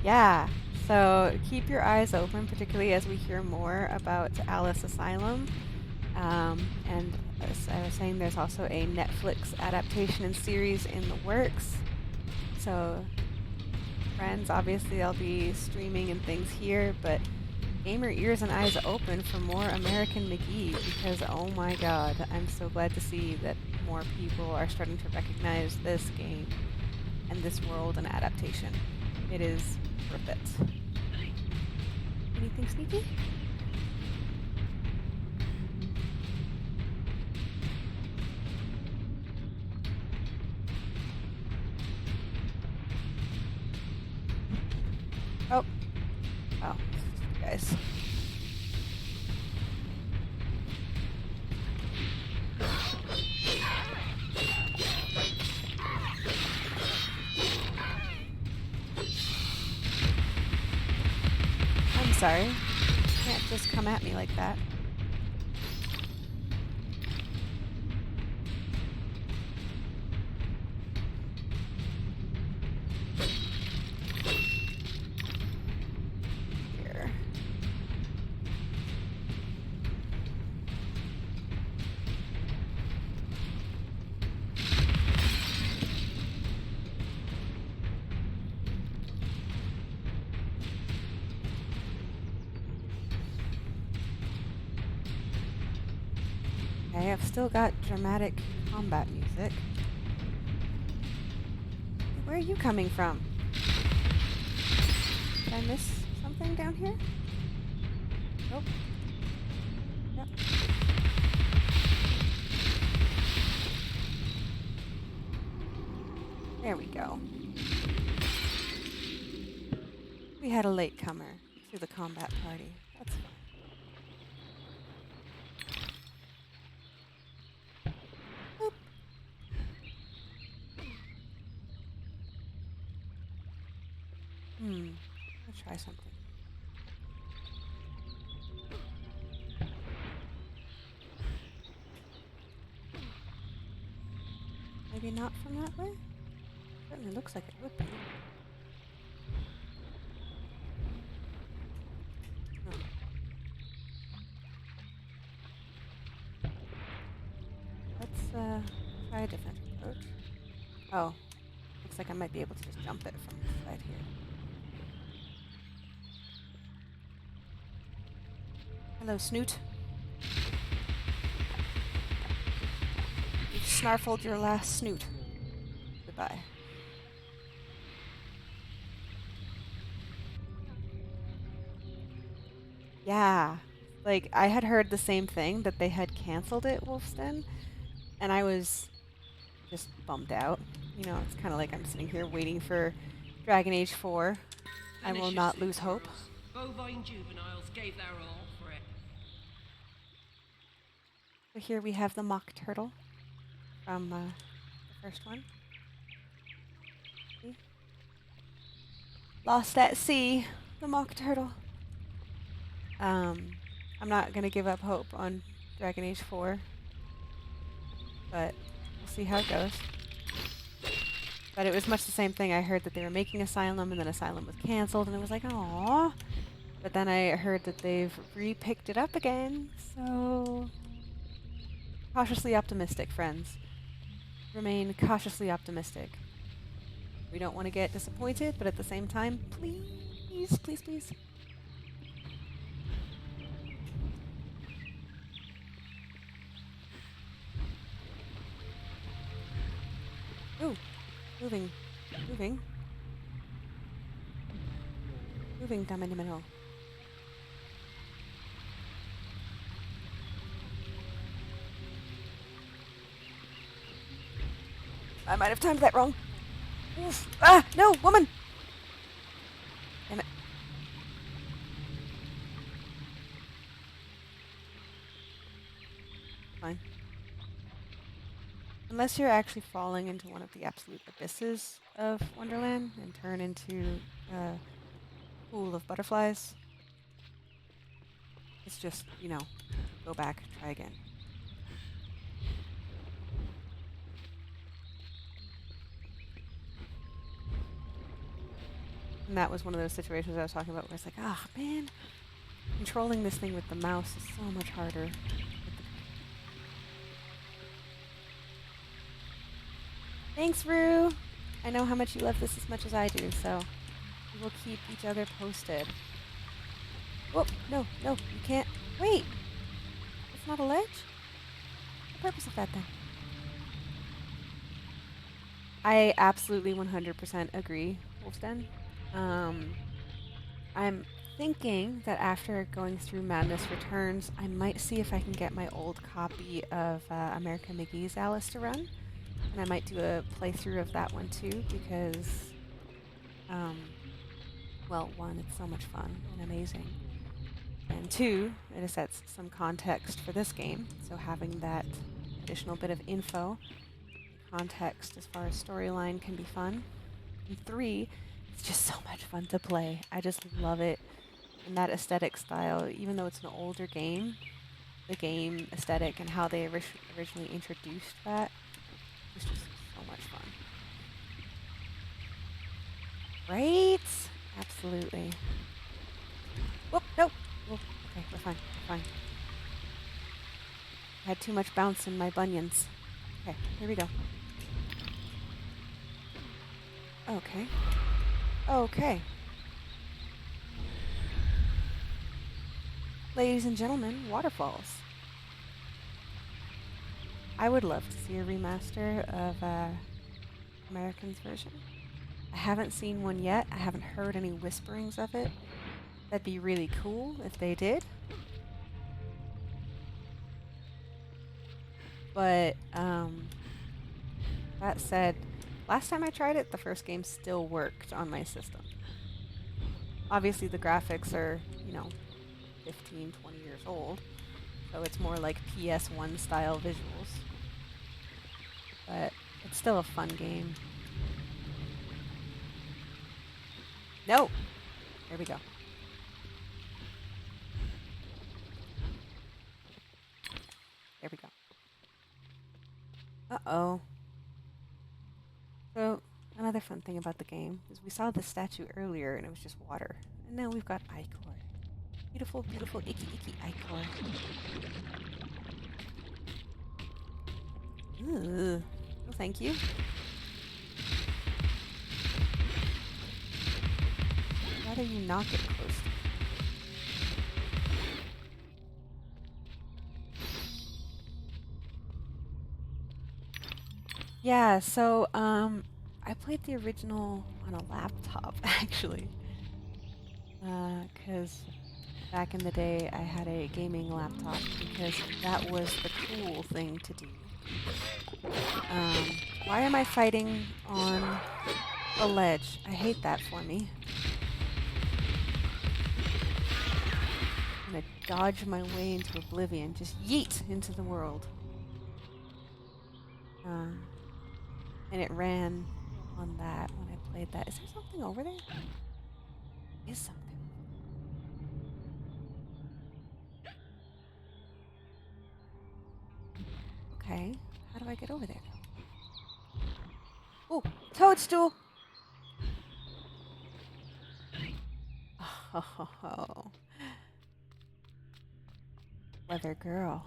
A: Yeah, so keep your eyes open, particularly as we hear more about Alice Asylum. And as I was saying, there's also a Netflix adaptation and series in the works. So friends. Obviously, I'll be streaming and things here, but aim your ears and eyes open for more American McGee because, oh my god, I'm so glad to see that more people are starting to recognize this game and this world and adaptation. It is worth it. Anything sneaky? Oh. Oh, guys. I'm sorry. You can't just come at me like that. Here. Okay, I've still got dramatic combat music. Where are you coming from? Did I miss something down here? Nope. Yep. There we go. We had a latecomer to the combat party. That's fine. Let's try something. Maybe not from that way? Certainly looks like it would be. Oh. Let's try a different approach. Oh. Looks like I might be able to just jump it from this side here. Hello, Snoot. You've snarfled your last snoot. Goodbye. Yeah. Like, I had heard the same thing, that they had canceled it, Wolfston, and I was just bummed out. You know, it's kind of like I'm sitting here waiting for Dragon Age 4. I will not lose hope.
C: Bovine juveniles gave their all for it.
A: So here we have the mock turtle from the first one. See? Lost at sea, the mock turtle. I'm not going to give up hope on Dragon Age 4, but we'll see how it goes. But it was much the same thing. I heard that they were making Asylum, and then Asylum was canceled, and it was like, aww. But then I heard that they've re-picked it up again, so... Cautiously optimistic, friends. Remain cautiously optimistic. We don't want to get disappointed, but at the same time, please, please, please. Ooh. Moving. Moving. Moving, Dominimal. I might have timed that wrong. Oof. Ah! No! Woman! Damn it. Fine. Unless you're actually falling into one of the absolute abysses of Wonderland and turn into a pool of butterflies, it's just, you know, go back, try again. And that was one of those situations I was talking about where it's like, ah, man, controlling this thing with the mouse is so much harder. Thanks, Rue. I know how much you love this as much as I do, so We will keep each other posted. Oh, no, you can't. Wait! It's not a ledge? What's the purpose of that then? I absolutely 100% agree, Wolfsden. I'm thinking that after going through Madness Returns, I might see if I can get my old copy of America McGee's Alice to run. And I might do a playthrough of that one too, because, well, one, it's so much fun and amazing. And two, it sets some context for this game, so having that additional bit of info, context as far as storyline can be fun. And three, it's just so much fun to play. I just love it in that aesthetic style, even though it's an older game, the game aesthetic and how they originally introduced that was just so much fun. Right? Absolutely. Whoop, no! Whoop. Okay, we're fine. I had too much bounce in my bunions. Okay, here we go. Okay. Ladies and gentlemen, waterfalls. I would love to see a remaster of American's version. I haven't seen one yet. I haven't heard any whisperings of it. That'd be really cool if they did. But, that said, last time I tried it, the first game still worked on my system. Obviously, the graphics are, 15, 20 years old, so it's more like PS1 style visuals. But it's still a fun game. No! There we go. There we go. Uh-oh. So, another fun thing about the game is we saw the statue earlier and it was just water. And now we've got ichor. Beautiful, beautiful, icky, icky ichor. Ooh. No, thank you. I'd rather you not get close to me. Yeah, so, I played the original on a laptop, actually. 'Cause back in the day, I had a gaming laptop because that was the cool thing to do. Why am I fighting on a ledge? I hate that for me. I'm gonna dodge my way into oblivion, just yeet into the world. And it ran on that when I played that. Is there something over there? Is something. Okay, how do I get over there? Oh, toadstool! Oh, leather girl.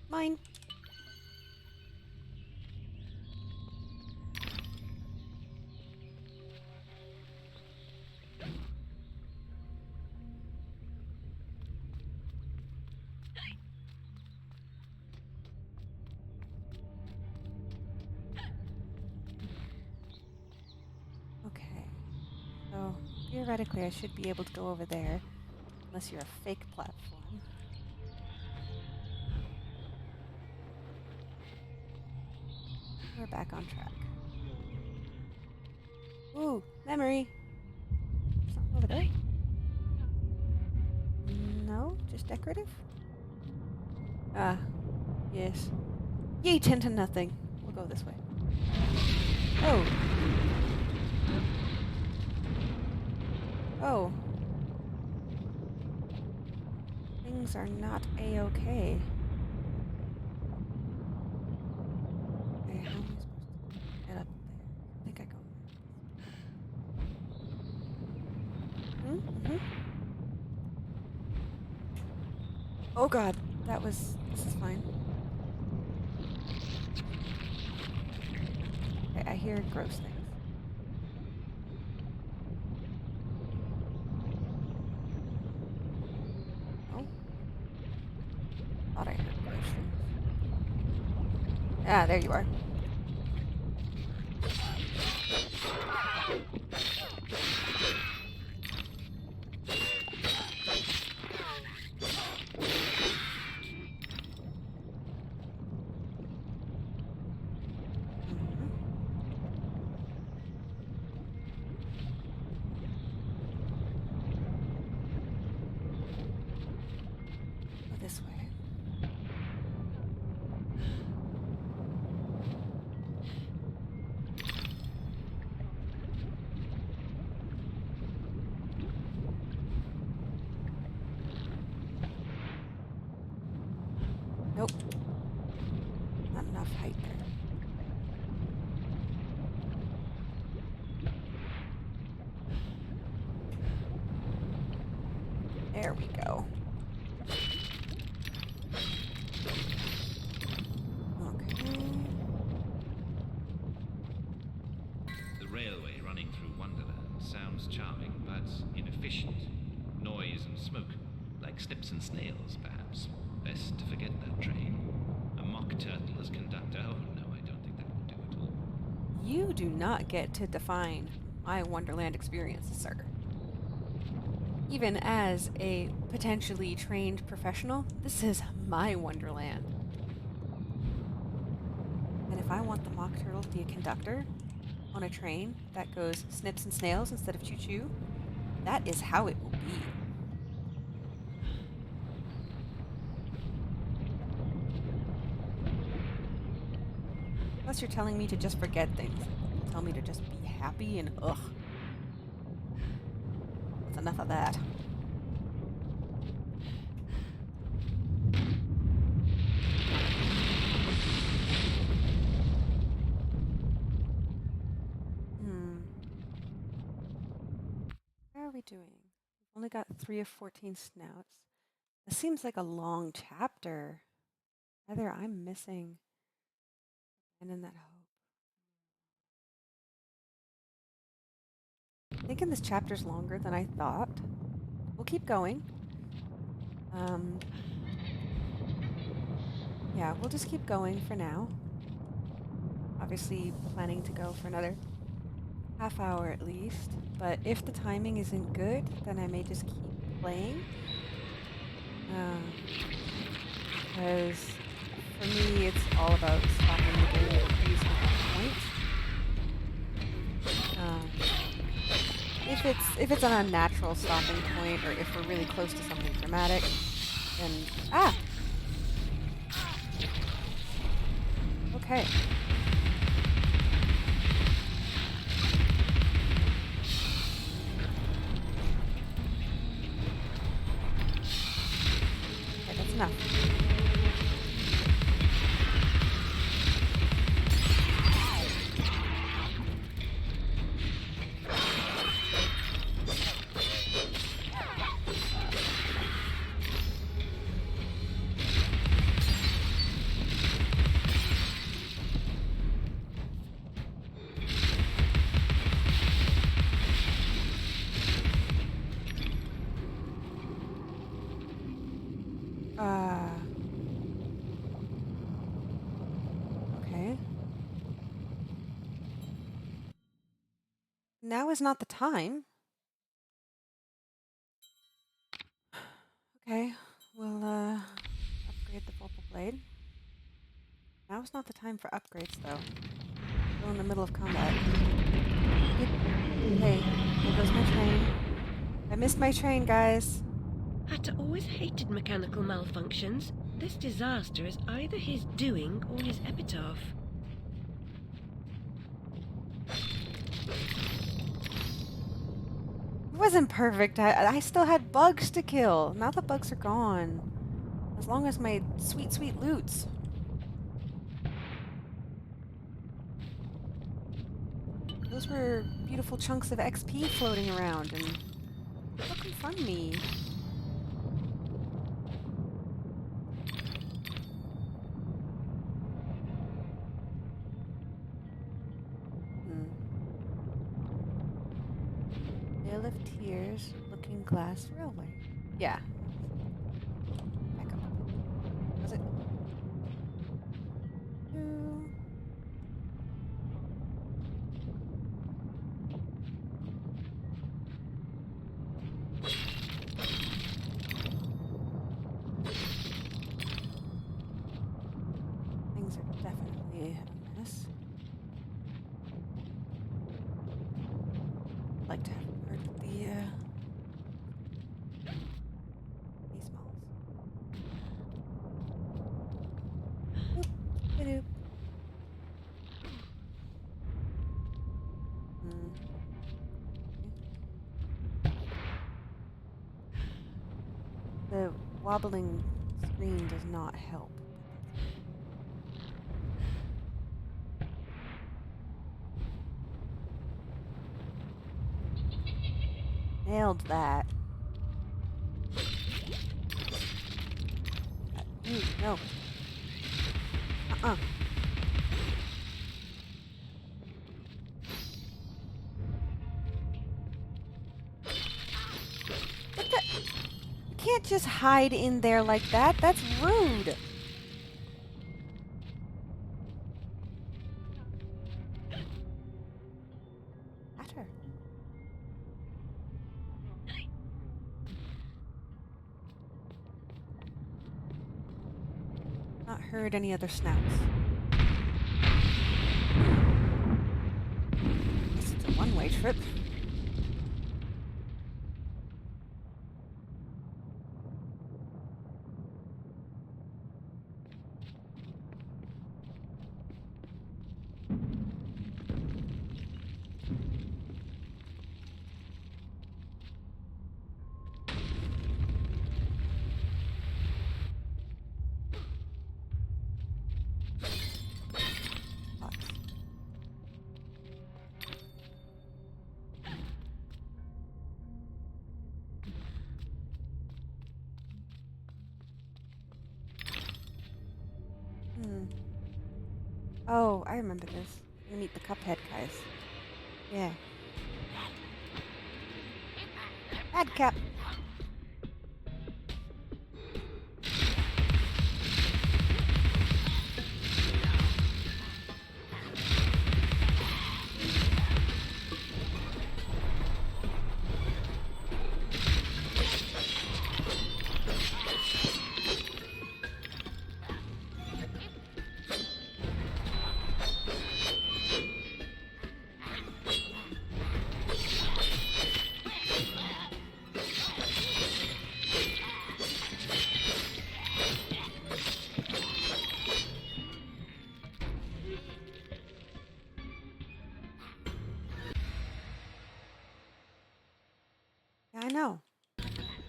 A: Mine. Okay. So, theoretically, I should be able to go over there. Unless you're a fake platform. We're back on track. Ooh, memory! Something over there? No? Just decorative? Ah, yes. Yeet into nothing. We'll go this way. Oh. Oh. Things are not a-okay. Okay, how am I supposed to get up there? I think I go. Mm-hmm. Oh god. This is fine. Okay, I hear gross things. Oh. Thought I heard gross things. Ah, there you are. This way. Nope. Not enough height there. There we go.
B: The railway running through Wonderland sounds charming, but inefficient. Noise and smoke, like snips and snails, perhaps. Best to forget that train. A mock turtle as conductor? Oh no, I don't think that will do at all.
A: You do not get to define my Wonderland experience, sir. Even as a potentially trained professional, this is my Wonderland. And if I want the mock turtle to be a conductor on a train that goes snips and snails instead of choo-choo, that is how it will be. Unless you're telling me to just forget things. Tell me to just be happy and ugh. That's enough of that. How are we doing? We've only got 3 of 14 snouts. This seems like a long chapter. Either I'm missing and in that hope. I'm thinking this chapter's longer than I thought. We'll keep going. Yeah, we'll just keep going for now. Obviously planning to go for another half hour at least, but if the timing isn't good, then I may just keep playing. Because for me, it's all about stopping the game at a pretty specific point. If it's an unnatural stopping point, or if we're really close to something dramatic, then okay. Okay, that's enough. Okay. Now is not the time. Okay, we'll upgrade the Vorpal Blade. Now is not the time for upgrades, though. Still in the middle of combat. Hey, there goes my train. I missed my train, guys.
C: Hatter always hated mechanical malfunctions. This disaster is either his doing or his epitaph.
A: It wasn't perfect. I still had bugs to kill. Now the bugs are gone. As long as my sweet, sweet loots. Those were beautiful chunks of XP floating around, and don't confront me. Tears, Looking Glass Railway. Yeah. Back up. Was it? Two. Things are definitely a mess. I'd like to have heard the these malls. Oop, ba-doop. The wobbling screen does not help. Nailed that. No. Uh-uh. What the? You can't just hide in there like that. That's rude. At her. Not heard any other snouts. Guess it's a one-way trip. Oh, I remember this. We meet the Cuphead guys. Yeah. Madcap. Yeah, I know.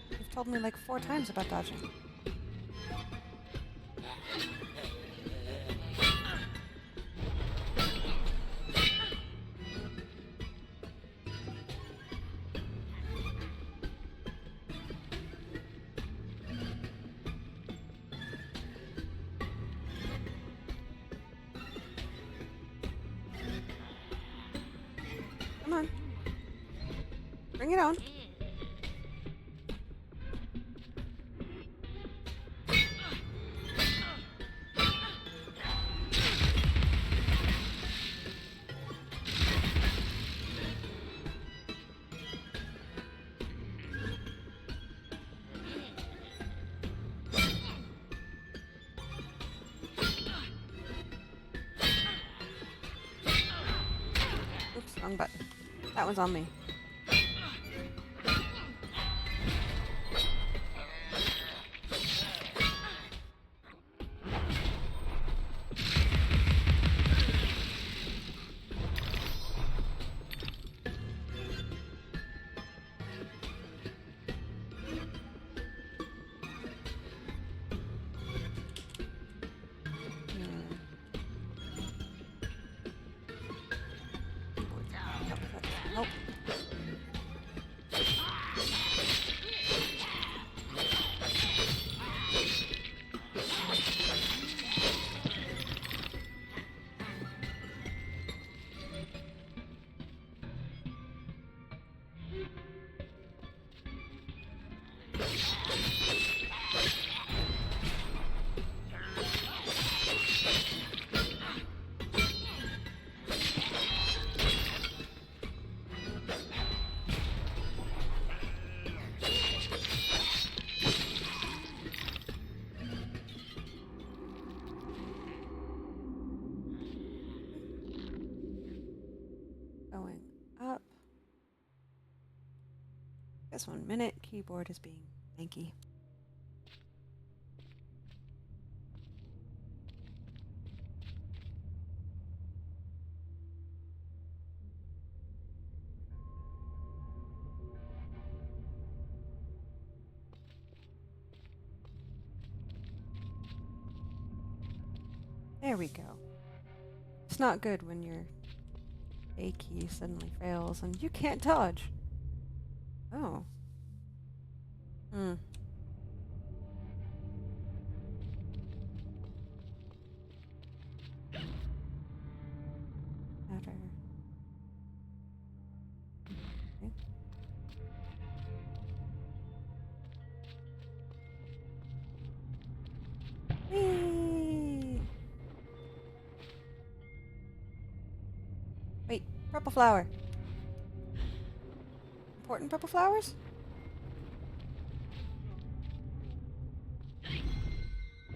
A: You've told me like 4 times about dodging. Come on. Bring it on. Oops, wrong button. That was on me. Nope. Just 1 minute. Keyboard is being manky. There we go. It's not good when your A key suddenly fails and you can't dodge. Oh. Better. Okay. Whee! Wait, purple flower. Important purple flowers?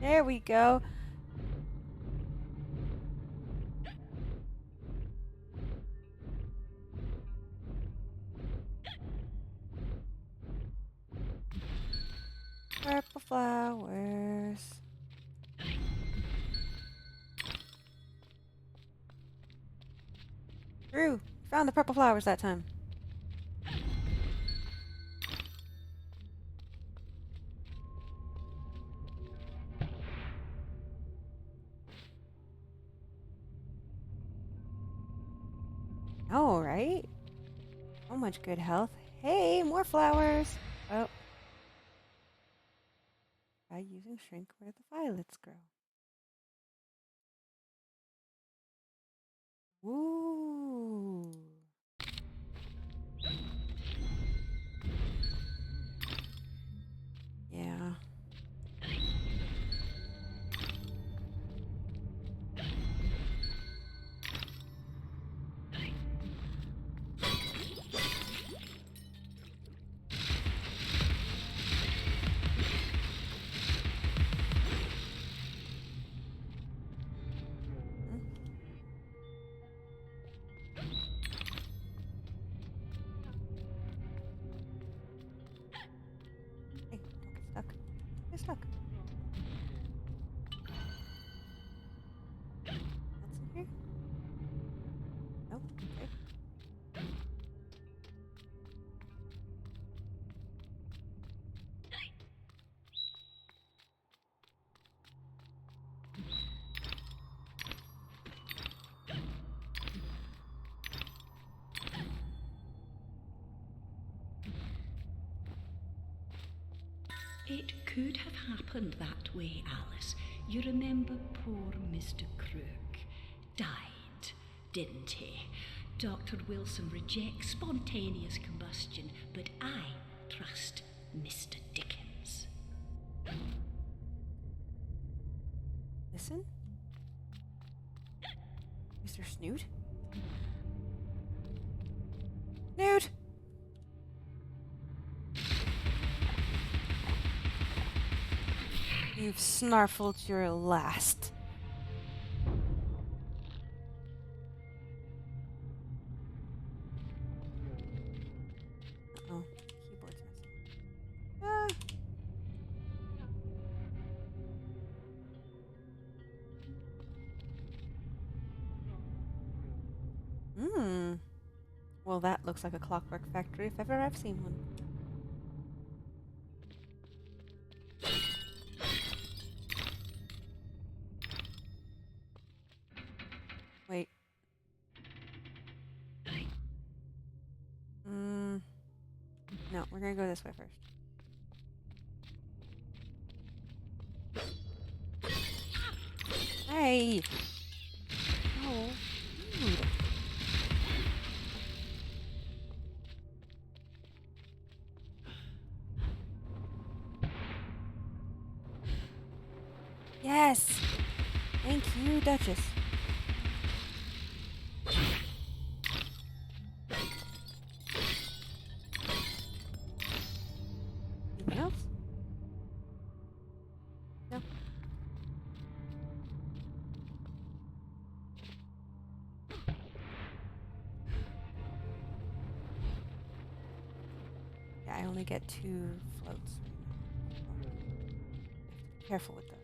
A: There we go. Purple flowers. Drew, found the purple flowers that time. All right. So much good health. Hey, more flowers. Oh. Try using shrink where the violets grow. Ooh. Yeah. Hey, don't get stuck. Get stuck. What's in here? Nope. Okay.
I: It could have happened that way, Alice. You remember poor Mr. Crook died, didn't he? Dr. Wilson rejects spontaneous combustion, but I trust Mr. Dickens.
A: Listen? Mr. Snoot? Snoot! You've snarfled your last. Uh-oh. Keyboard's missing. Ah! Well, that looks like a clockwork factory if ever I've seen one. Wait. No, we're gonna go this way first. Hey! Oh, dude. Yes! Thank you, Duchess. Anything else? No. Yeah, I only get 2 floats. Careful with those.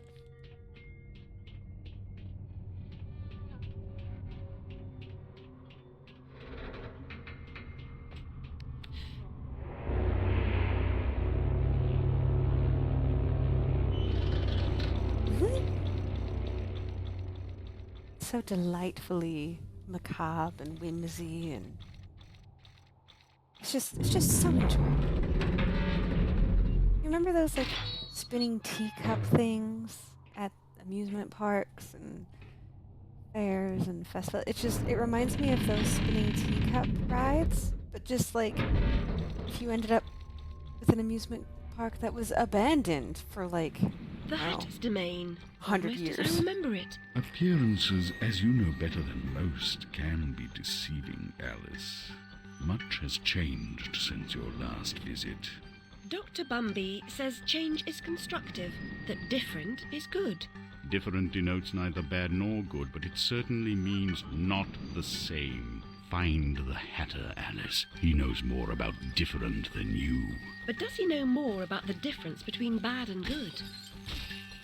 A: So delightfully macabre and whimsy, and it's just so enjoyable. You remember those like spinning teacup things at amusement parks and fairs and festivals? It reminds me of those spinning teacup rides, but just like if you ended up with an amusement park that was abandoned for like
C: The Hatter's Domain.
A: 100
C: Almost
A: years.
C: as I remember it.
K: Appearances, as you know better than most, can be deceiving, Alice. Much has changed since your last visit.
C: Dr. Bumby says change is constructive, that different is good.
K: Different denotes neither bad nor good, but it certainly means not the same. Find the Hatter, Alice. He knows more about different than you.
C: But does he know more about the difference between bad and good?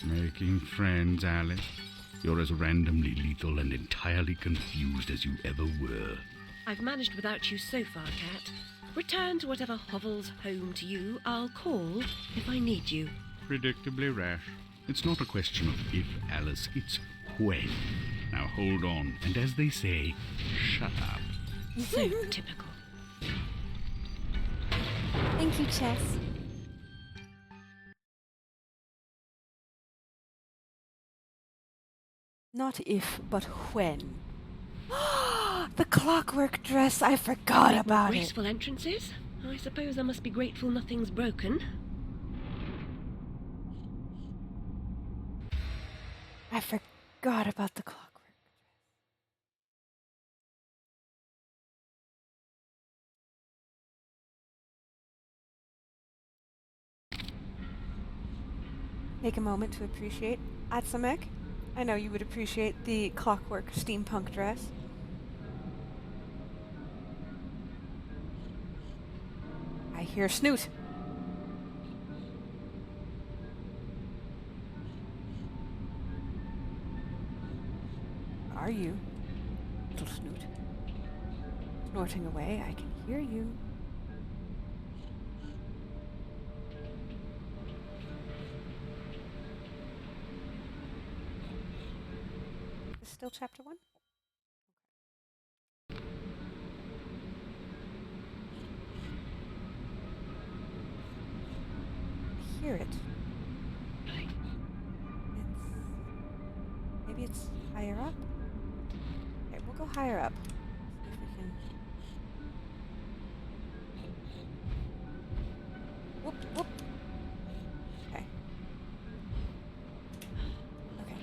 K: Making friends, Alice. You're as randomly lethal and entirely confused as you ever were.
C: I've managed without you so far, Cat. Return to whatever hovels home to you. I'll call if I need you.
K: Predictably rash. It's not a question of if, Alice, it's when. Now hold on, and as they say, shut up.
C: So typical.
A: Thank you, Chess. Not if, but when. The clockwork dress, I forgot about it.
C: Graceful entrances? I suppose I must be grateful nothing's broken.
A: I forgot about the clockwork. Take a moment to appreciate Atsamek. I know you would appreciate the clockwork steampunk dress. I hear Snoot. Are you, little Snoot? Snorting away, I can hear you. Is still chapter 1? I hear it. Maybe it's higher up? Okay, we'll go higher up. See if we can... Whoop, whoop. Okay. Okay.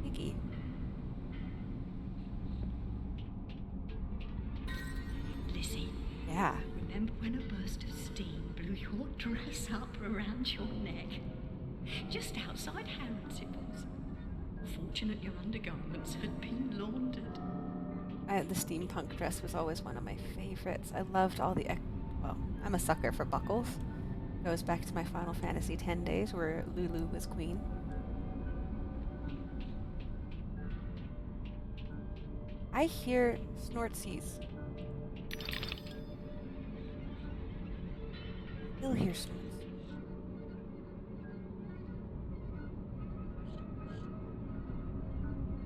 A: Iggy.
I: Lizzie.
A: Yeah.
I: Remember when a burst of steam blew your dress up around your neck? Just outside Harrodsibbles. Fortunate your undergarments had been laundered.
A: The steampunk dress was always one of my favorites. I loved all the... well, I'm a sucker for buckles. Goes back to my Final Fantasy X days where Lulu was queen. I hear Snortsies. You'll hear Snorts.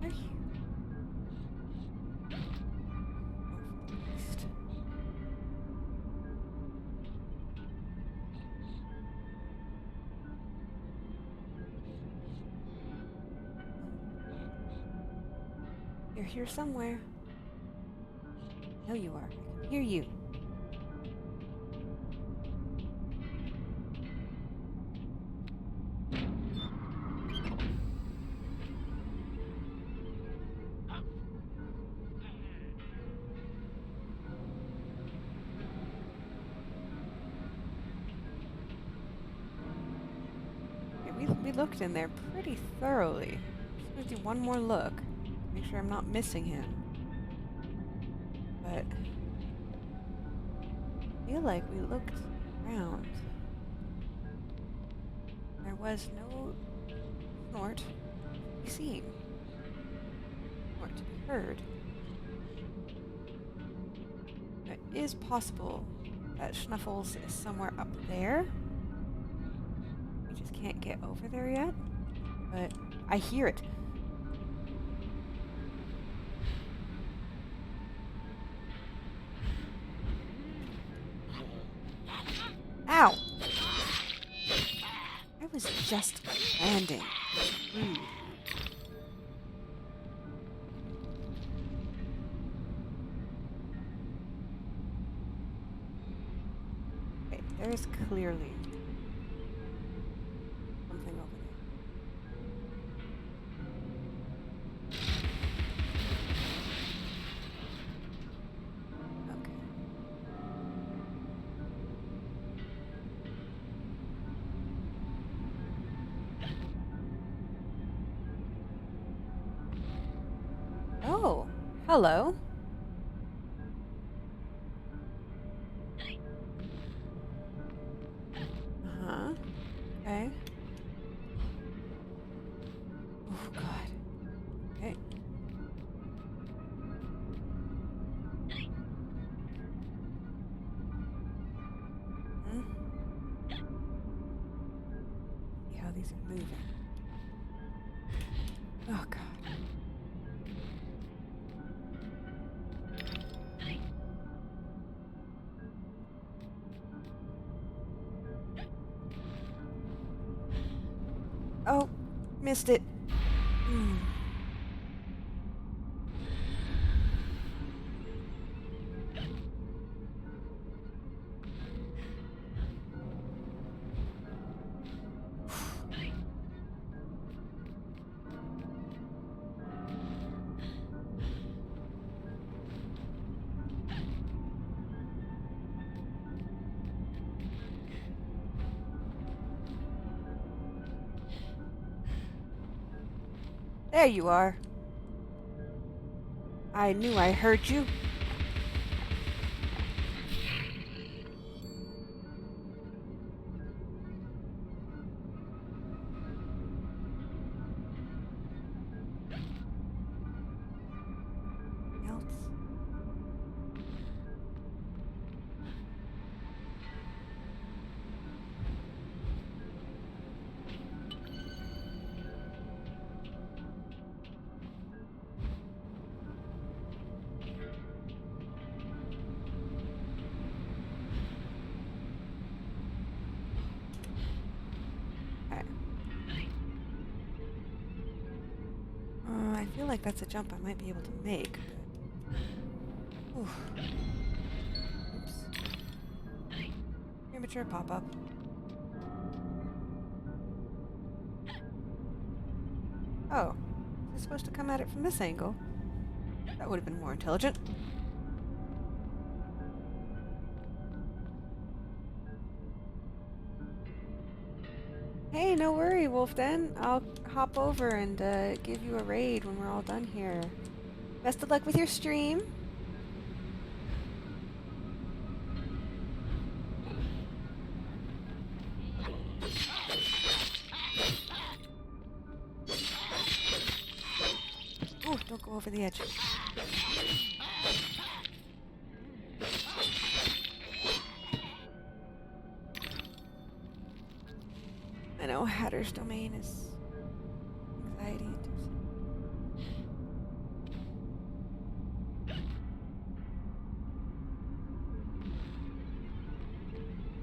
A: Are you? Northwest. You're here somewhere. I know you are. I can hear you. We looked in there pretty thoroughly. Just gonna do one more look. Make sure I'm not missing him. But feel like we looked around. There was no snort to be seen, or to be heard. It is possible that Schnuffles is somewhere up there. We just can't get over there yet. But I hear it. Ow! I was just landing. Rude. Okay, there's clearly something over there. Okay. Oh, hello. Uh-huh. Okay. Oh, God. Okay. Hmm. See how these are moving. Oh, God. Oh, missed it. Hmm. There you are. I knew I heard you. Else? I feel like that's a jump I might be able to make. But... Oof. Oops. Premature pop-up. Oh, is it supposed to come at it from this angle? That would have been more intelligent. Hey, no worry, Wolfden. I'll hop over and give you a raid when we're all done here. Best of luck with your stream. Ooh, don't go over the edge. I know Hatter's domain is anxiety inducing.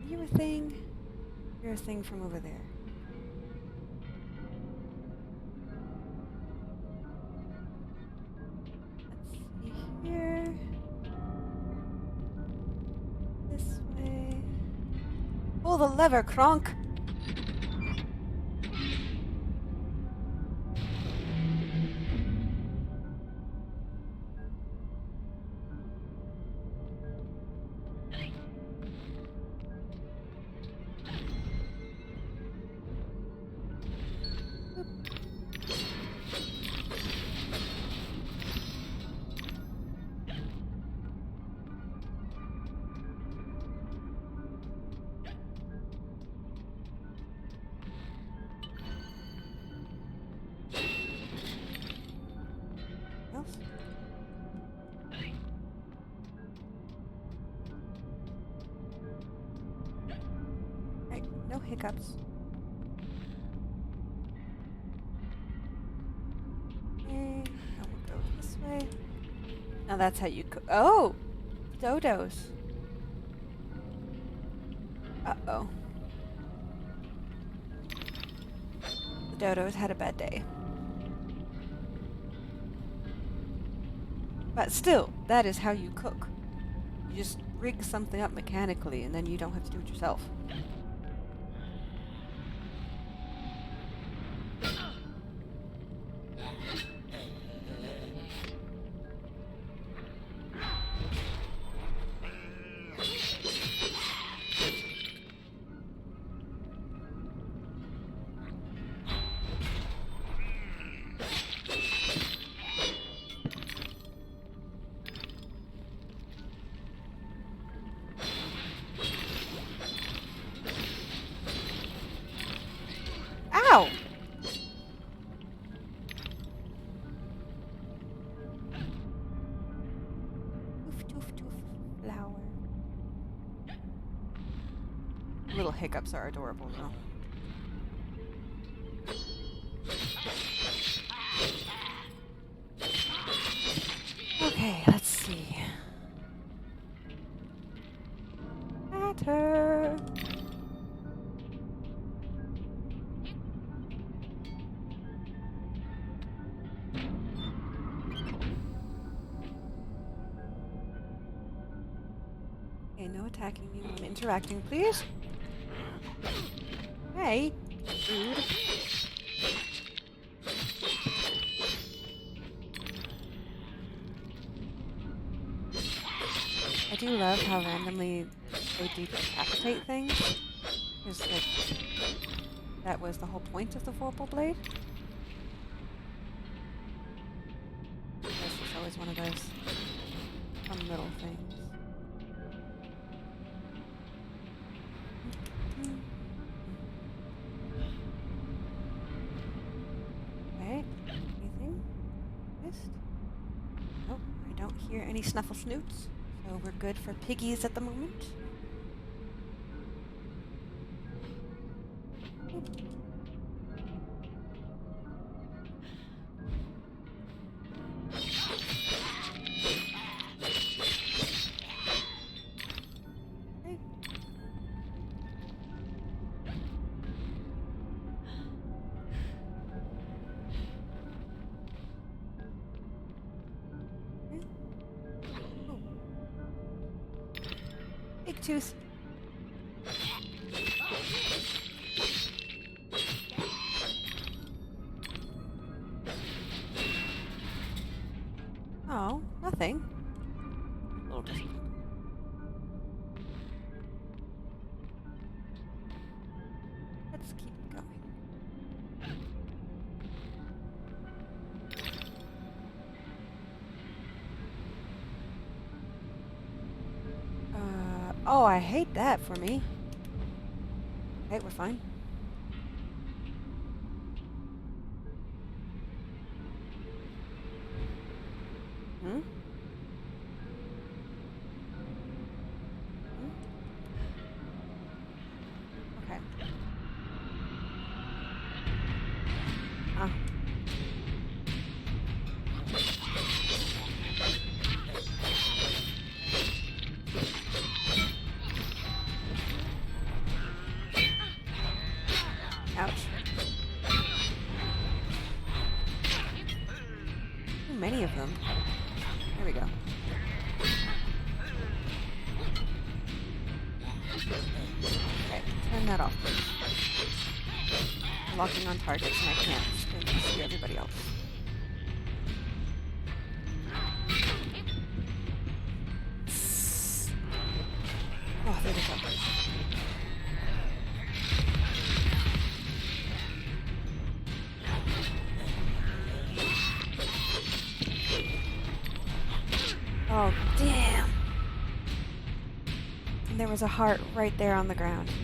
A: You a thing? You're a thing from over there. Let's see here. This way. Pull the lever, Kronk! hiccups. Okay, now we'll go this way. Now that's how you cook. Oh! Dodos. Uh-oh. The dodos had a bad day. But still, that is how you cook. You just rig something up mechanically and then you don't have to do it yourself. Ow! Toof, toof, toof, flower. Little hiccups are adorable, though. Okay, let's see. Matter. Okay, no attacking me when interacting, please. Hey, rude. I do love how randomly they decapitate things. Because, like, that was the whole point of the Vorpal Blade. This is always one of those fun little things. Okay, anything? Missed? Nope, I don't hear any snuffle snoots, so we're good for piggies at the moment. Oop. Okay. Big tooth. Oh, nothing. A little disappointed. Let's keep going. Oh, I hate that for me. Okay, we're fine. Hmm? Okay. Ah. Ouch. Too many of them. There we go. Okay, turn that off, please. I'm locking on targets and I can't see everybody else. Oh, there we go. Oh, damn. And there was a heart right there on the ground. Of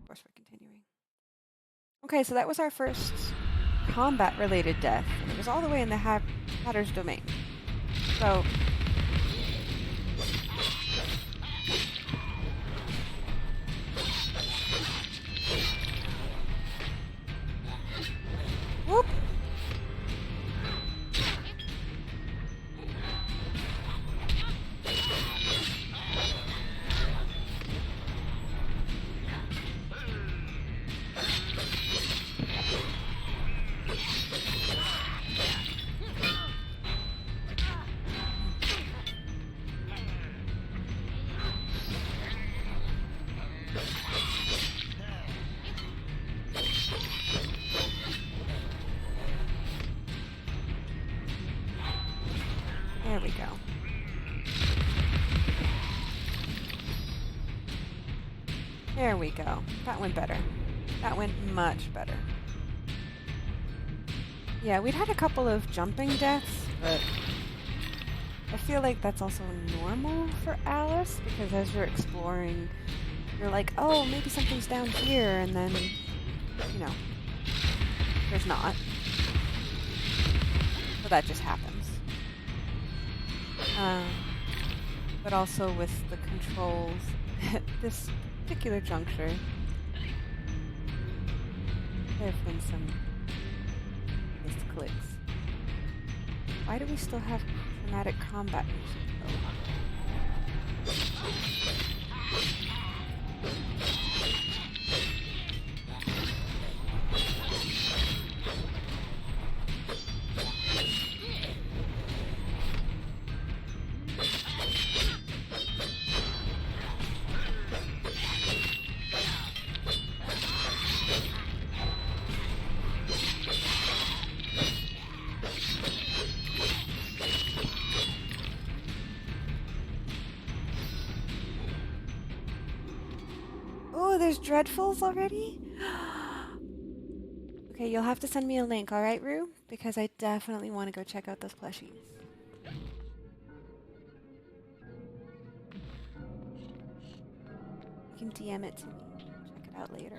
A: course, we're continuing. Okay, so that was our first combat-related death. And it was all the way in the Hatter's domain. So... There we go. That went better. That went much better. Yeah, we'd had a couple of jumping deaths, but I feel like that's also normal for Alice, because as you're exploring, you're like, oh, maybe something's down here, and then, you know, there's not. So that just happens. But also with the controls at this particular juncture, there have been some missed clicks. Why do we still have dramatic combat music though? There's Dreadfuls already? Okay, you'll have to send me a link, alright, Rue? Because I definitely want to go check out those plushies. You can DM it to me. Check it out later.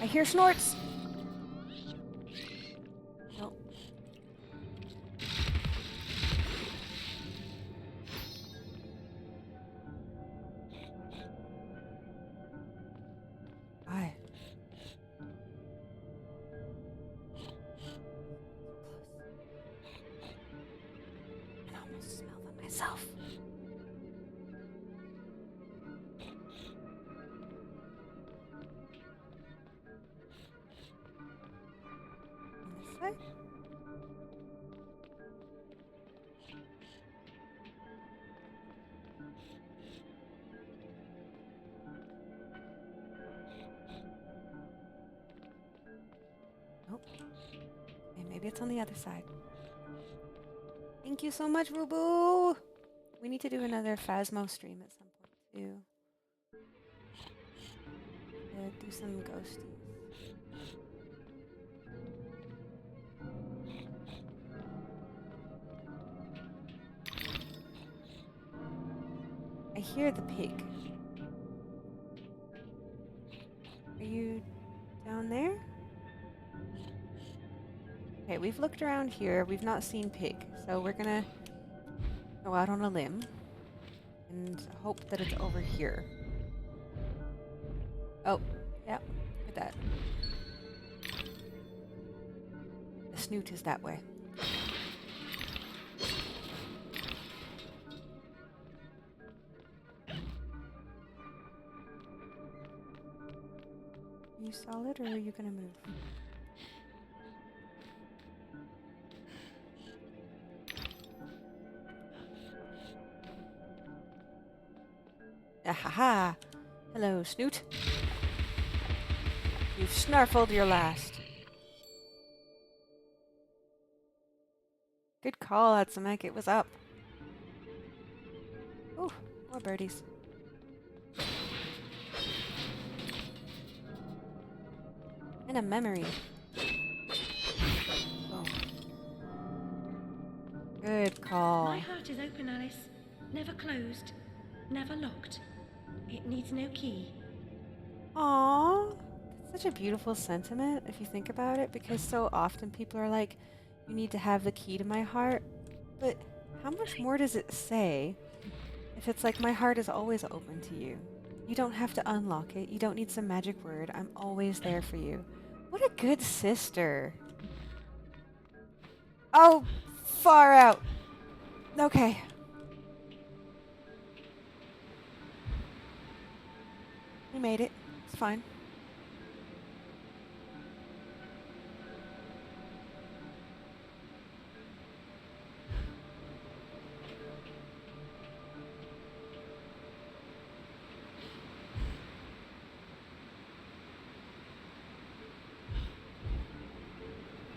A: I hear snorts! Nope. Hi. I can almost smell them myself. On this side? Nope. Okay, maybe it's on the other side. Thank you so much, Rubu! We need to do another Phasmo stream at some point, too. Yeah, do some ghosties. I hear the pig. Are you down there? Okay, we've looked around here. We've not seen pig, so we're gonna go out on a limb and hope that it's over here. Oh, yeah, look at that. The snoot is that way. Are you solid, or are you gonna move? Ahaha! Hello, Snoot. You've snarfled your last. Good call, Atsumek. It was up. Ooh, more birdies. And a memory. Oh. Good call.
C: My heart is open, Alice. Never closed. Never locked. It needs no key.
A: Aww. That's such a beautiful sentiment if you think about it, because so often people are like, you need to have the key to my heart. But how much more does it say if it's like, my heart is always open to you? You don't have to unlock it. You don't need some magic word. I'm always there for you. What a good sister. Oh, far out. Okay. We made it. It's fine.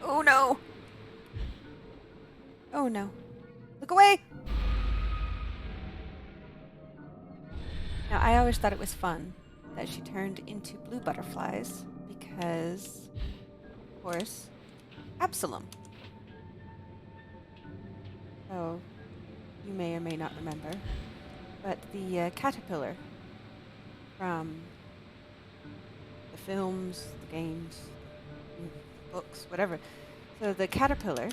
A: Oh no! Oh no. Look away! Now I always thought it was fun that she turned into blue butterflies because, of course, Absalom. So, you may or may not remember, but the caterpillar from the films, the games, books, whatever. So the caterpillar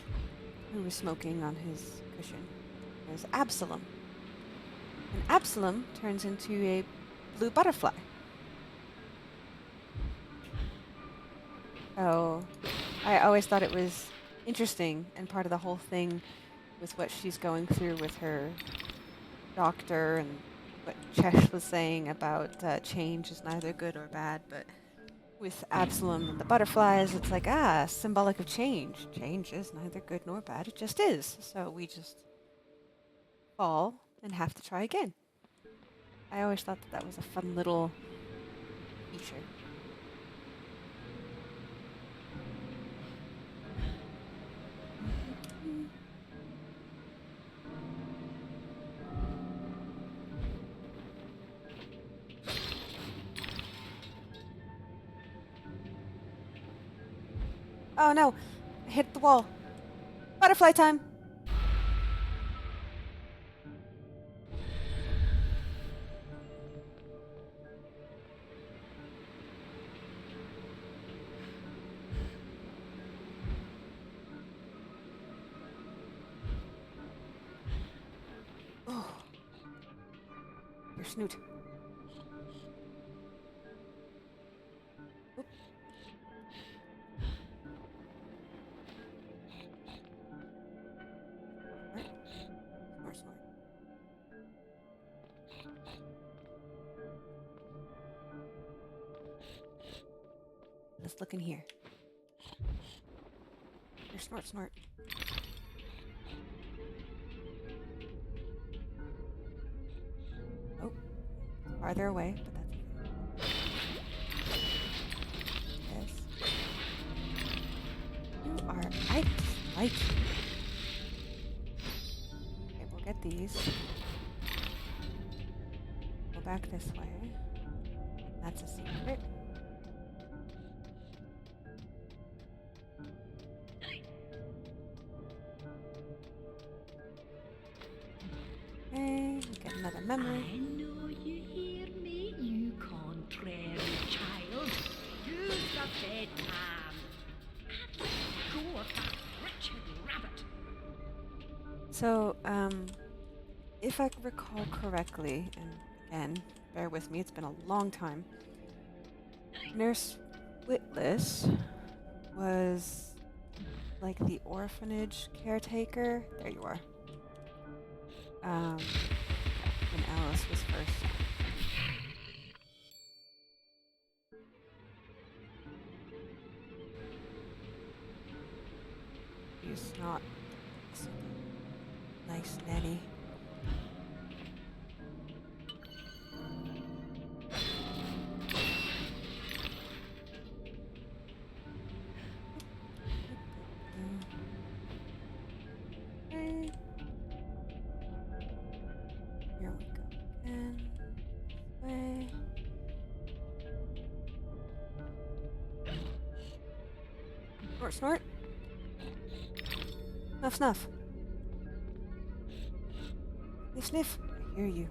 A: who was smoking on his cushion was Absalom. And Absalom turns into a blue butterfly. So I always thought it was interesting and part of the whole thing with what she's going through with her doctor and what Chesh was saying about change is neither good or bad, but with Absalom and the butterflies, it's like, symbolic of change. Change is neither good nor bad, it just is. So we just fall and have to try again. I always thought that was a fun little feature. Oh no, I hit the wall. Butterfly time. Oh, your snoot. Oop. Snort, snort. Let's look in here. Your snort, snort. Oh, farther away, but that's okay. Yes. You are. I like you. Okay, we'll get these. Go back this way. That's a secret. Okay, we get another memory.
I: I know you hear me, you contrary child. Use the bedtime. And let go of that wretched rabbit.
A: So, if I recall correctly, and again, bear with me, it's been a long time. Nurse Witless was like the orphanage caretaker. There you are. When Alice was first. He's not nice, Nettie. Okay. Here we go again. This way. Snort, snort. Snuff, snuff. Sniff, sniff. I hear you.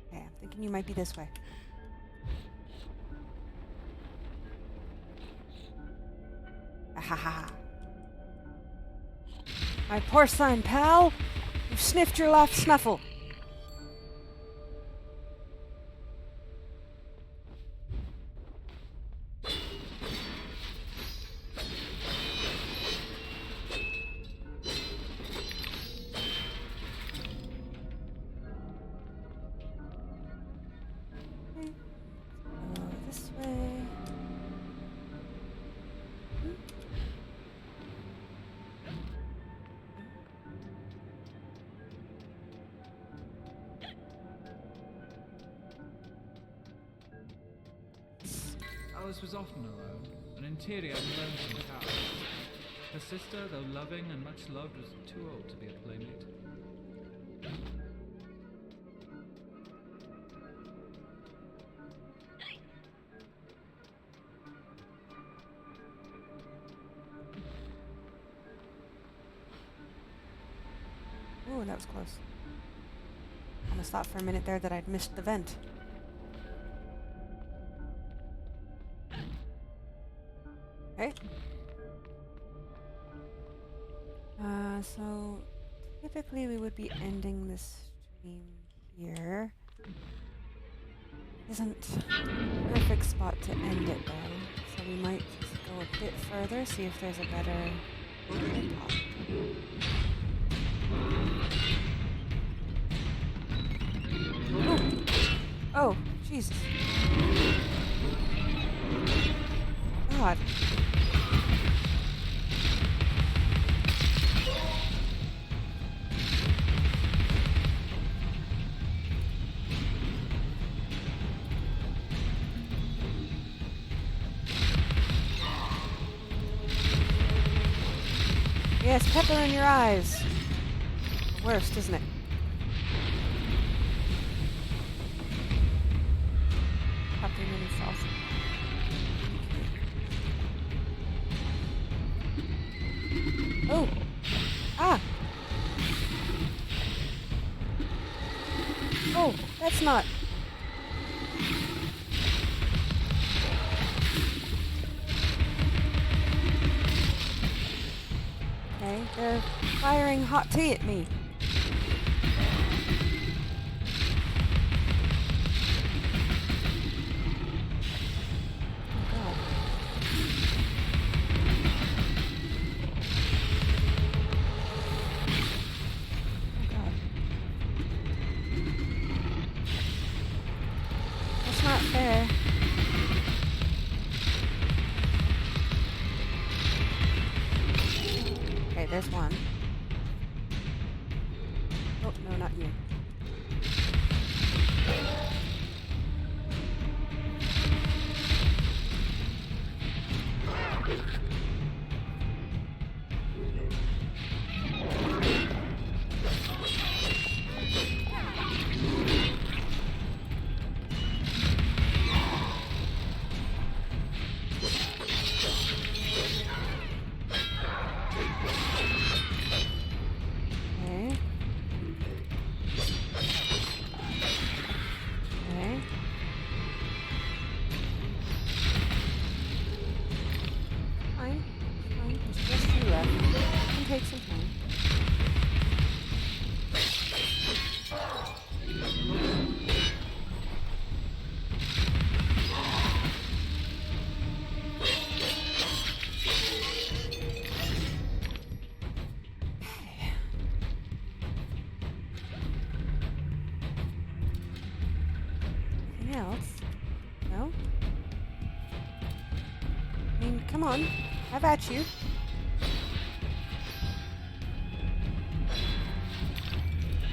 A: Okay, I'm thinking you might be this way. Ahaha. My porcine pal, you've sniffed your last snuffle. This way.
D: Alice was often alone, an interior and lonesome tower. Her sister, though loving and much loved, was too old to be a playmate.
A: Ooh, that was close. Almost thought for a minute there that I'd missed the vent. Okay. So typically we would be ending this stream here. Isn't a perfect spot to end it though, so we might just go a bit further, see if there's a better top. Oh, Jesus. God. Yes, pepper in your eyes. The worst, isn't it? Pepper mini sauce. Oh! Ah! Oh, that's not... Okay, they're firing hot tea at me. There's one. Oh, no, not you. Come on, have at you.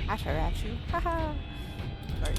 A: At her at you. Haha. Sorry.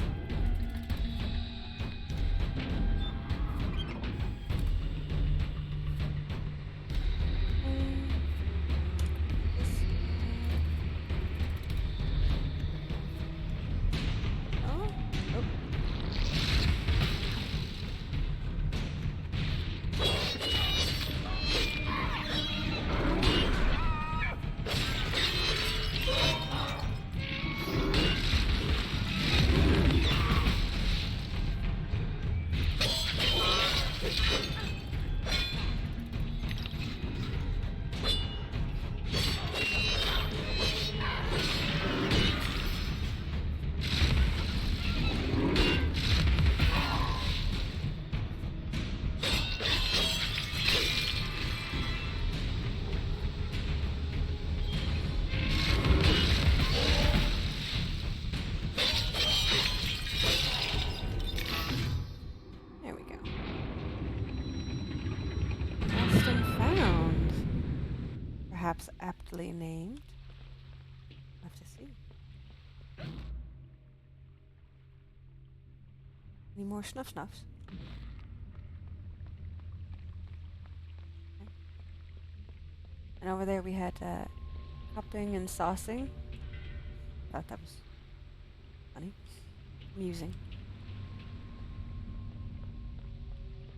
A: Perhaps aptly named. We'll have to see. Any more snuff snuffs? Okay. And over there we had cupping and saucing. Thought that was funny. Amusing.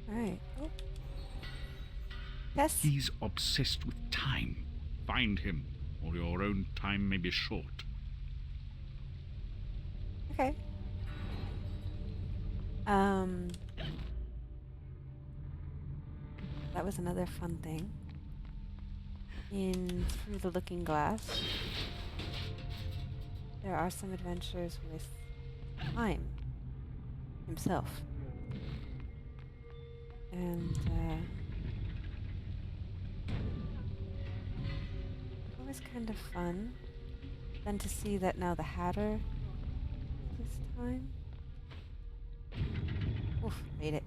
A: Alright. Oh. Yes?
K: He's obsessed with time. Find him, or your own time may be short.
A: Okay. That was another fun thing. In Through the Looking Glass, there are some adventures with Time himself. And, it was kind of fun. Then to see that now the Hatter this time. Oof, made it.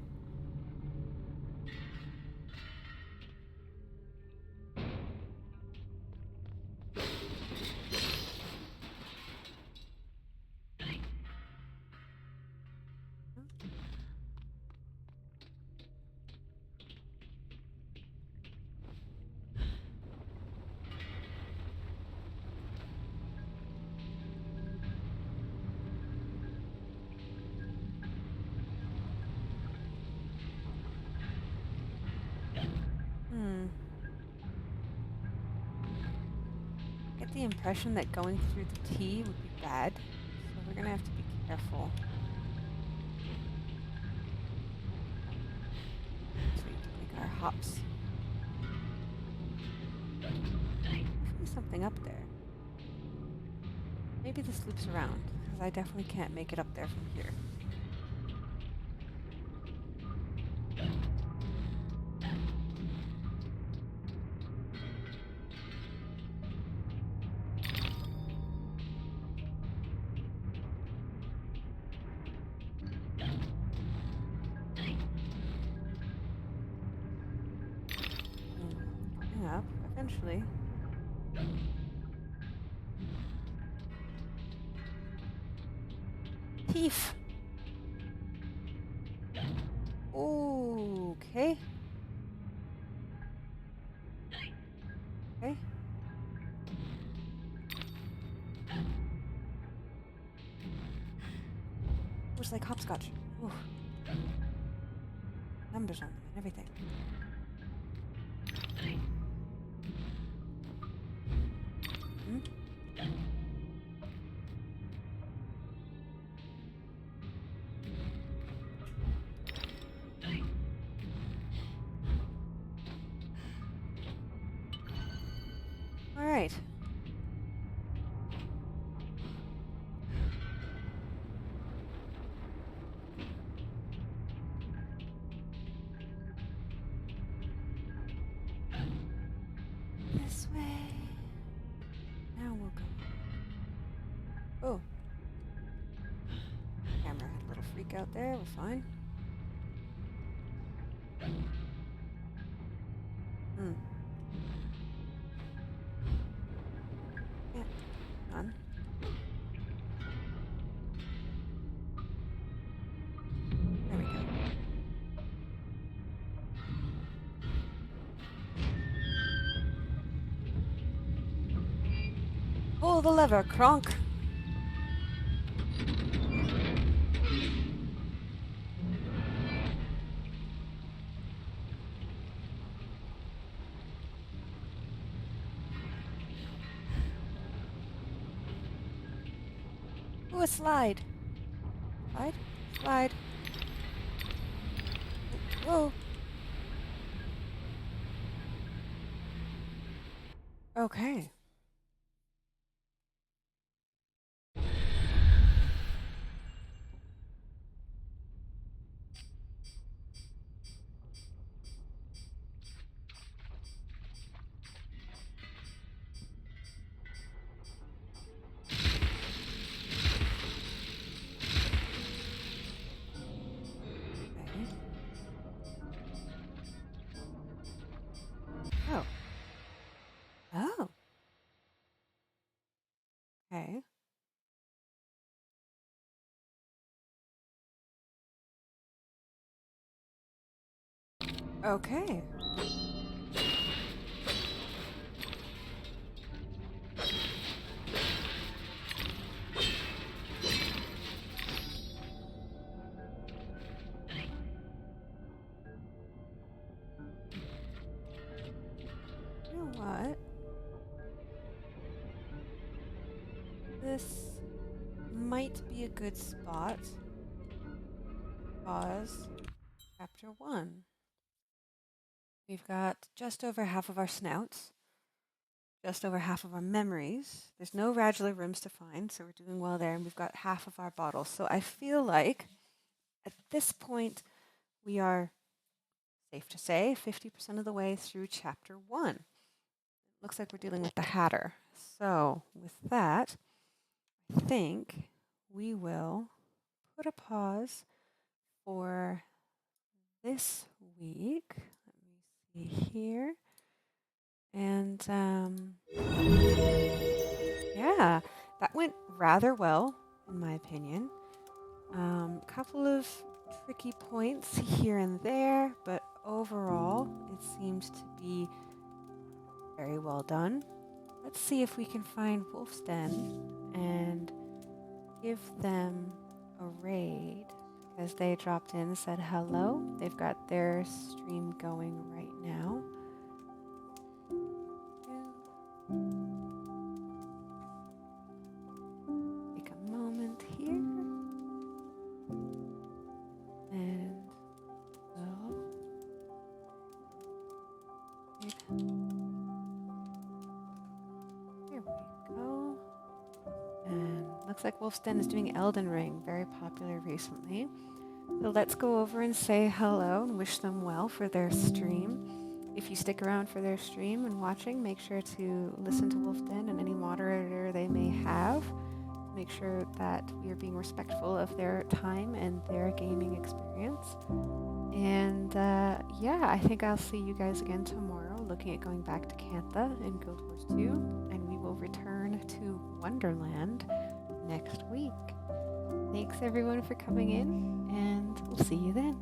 A: Get the impression that going through the tea would be bad, so we're gonna have to be careful. So we can make our hops. There's something up there. Maybe this loops around, because I definitely can't make it up there from here. Up eventually. Thief. Okay. Okay. Looks like hopscotch. Ooh. Numbers on them and everything. All right. This way. Now we'll go. Oh. Camera had a little freak out there. We're fine. Yeah. On. There we go. Pull the lever, Kronk. Ooh, a slide. Slide? Slide. Whoa. Okay. Oh. Oh. Okay. Okay. might be a good spot. Pause. Chapter 1. We've got just over half of our snouts, just over half of our memories. There's no Radula rooms to find, so we're doing well there, and we've got half of our bottles. So I feel like at this point we are, safe to say, 50% of the way through chapter 1. Looks like we're dealing with the Hatter. So with that, I think we will put a pause for this week. Let me see here. And yeah, that went rather well, in my opinion. Couple of tricky points here and there, but overall, it seems to be very well done. Let's see if we can find Wolf's Den and give them a raid, because they dropped in and said hello. They've got their stream going right now. Take a moment here. And we'll here we go. And looks like Wolf's Den is doing Elden Ring, very popular recently. So let's go over and say hello and wish them well for their stream. If you stick around for their stream and watching, make sure to listen to Wolf's Den and any moderator they may have. Make sure that we are being respectful of their time and their gaming experience. And yeah, I think I'll see you guys again tomorrow, looking at going back to Cantha in Guild Wars 2, and we will return to Wonderland next week. Thanks everyone for coming in, and we'll see you then.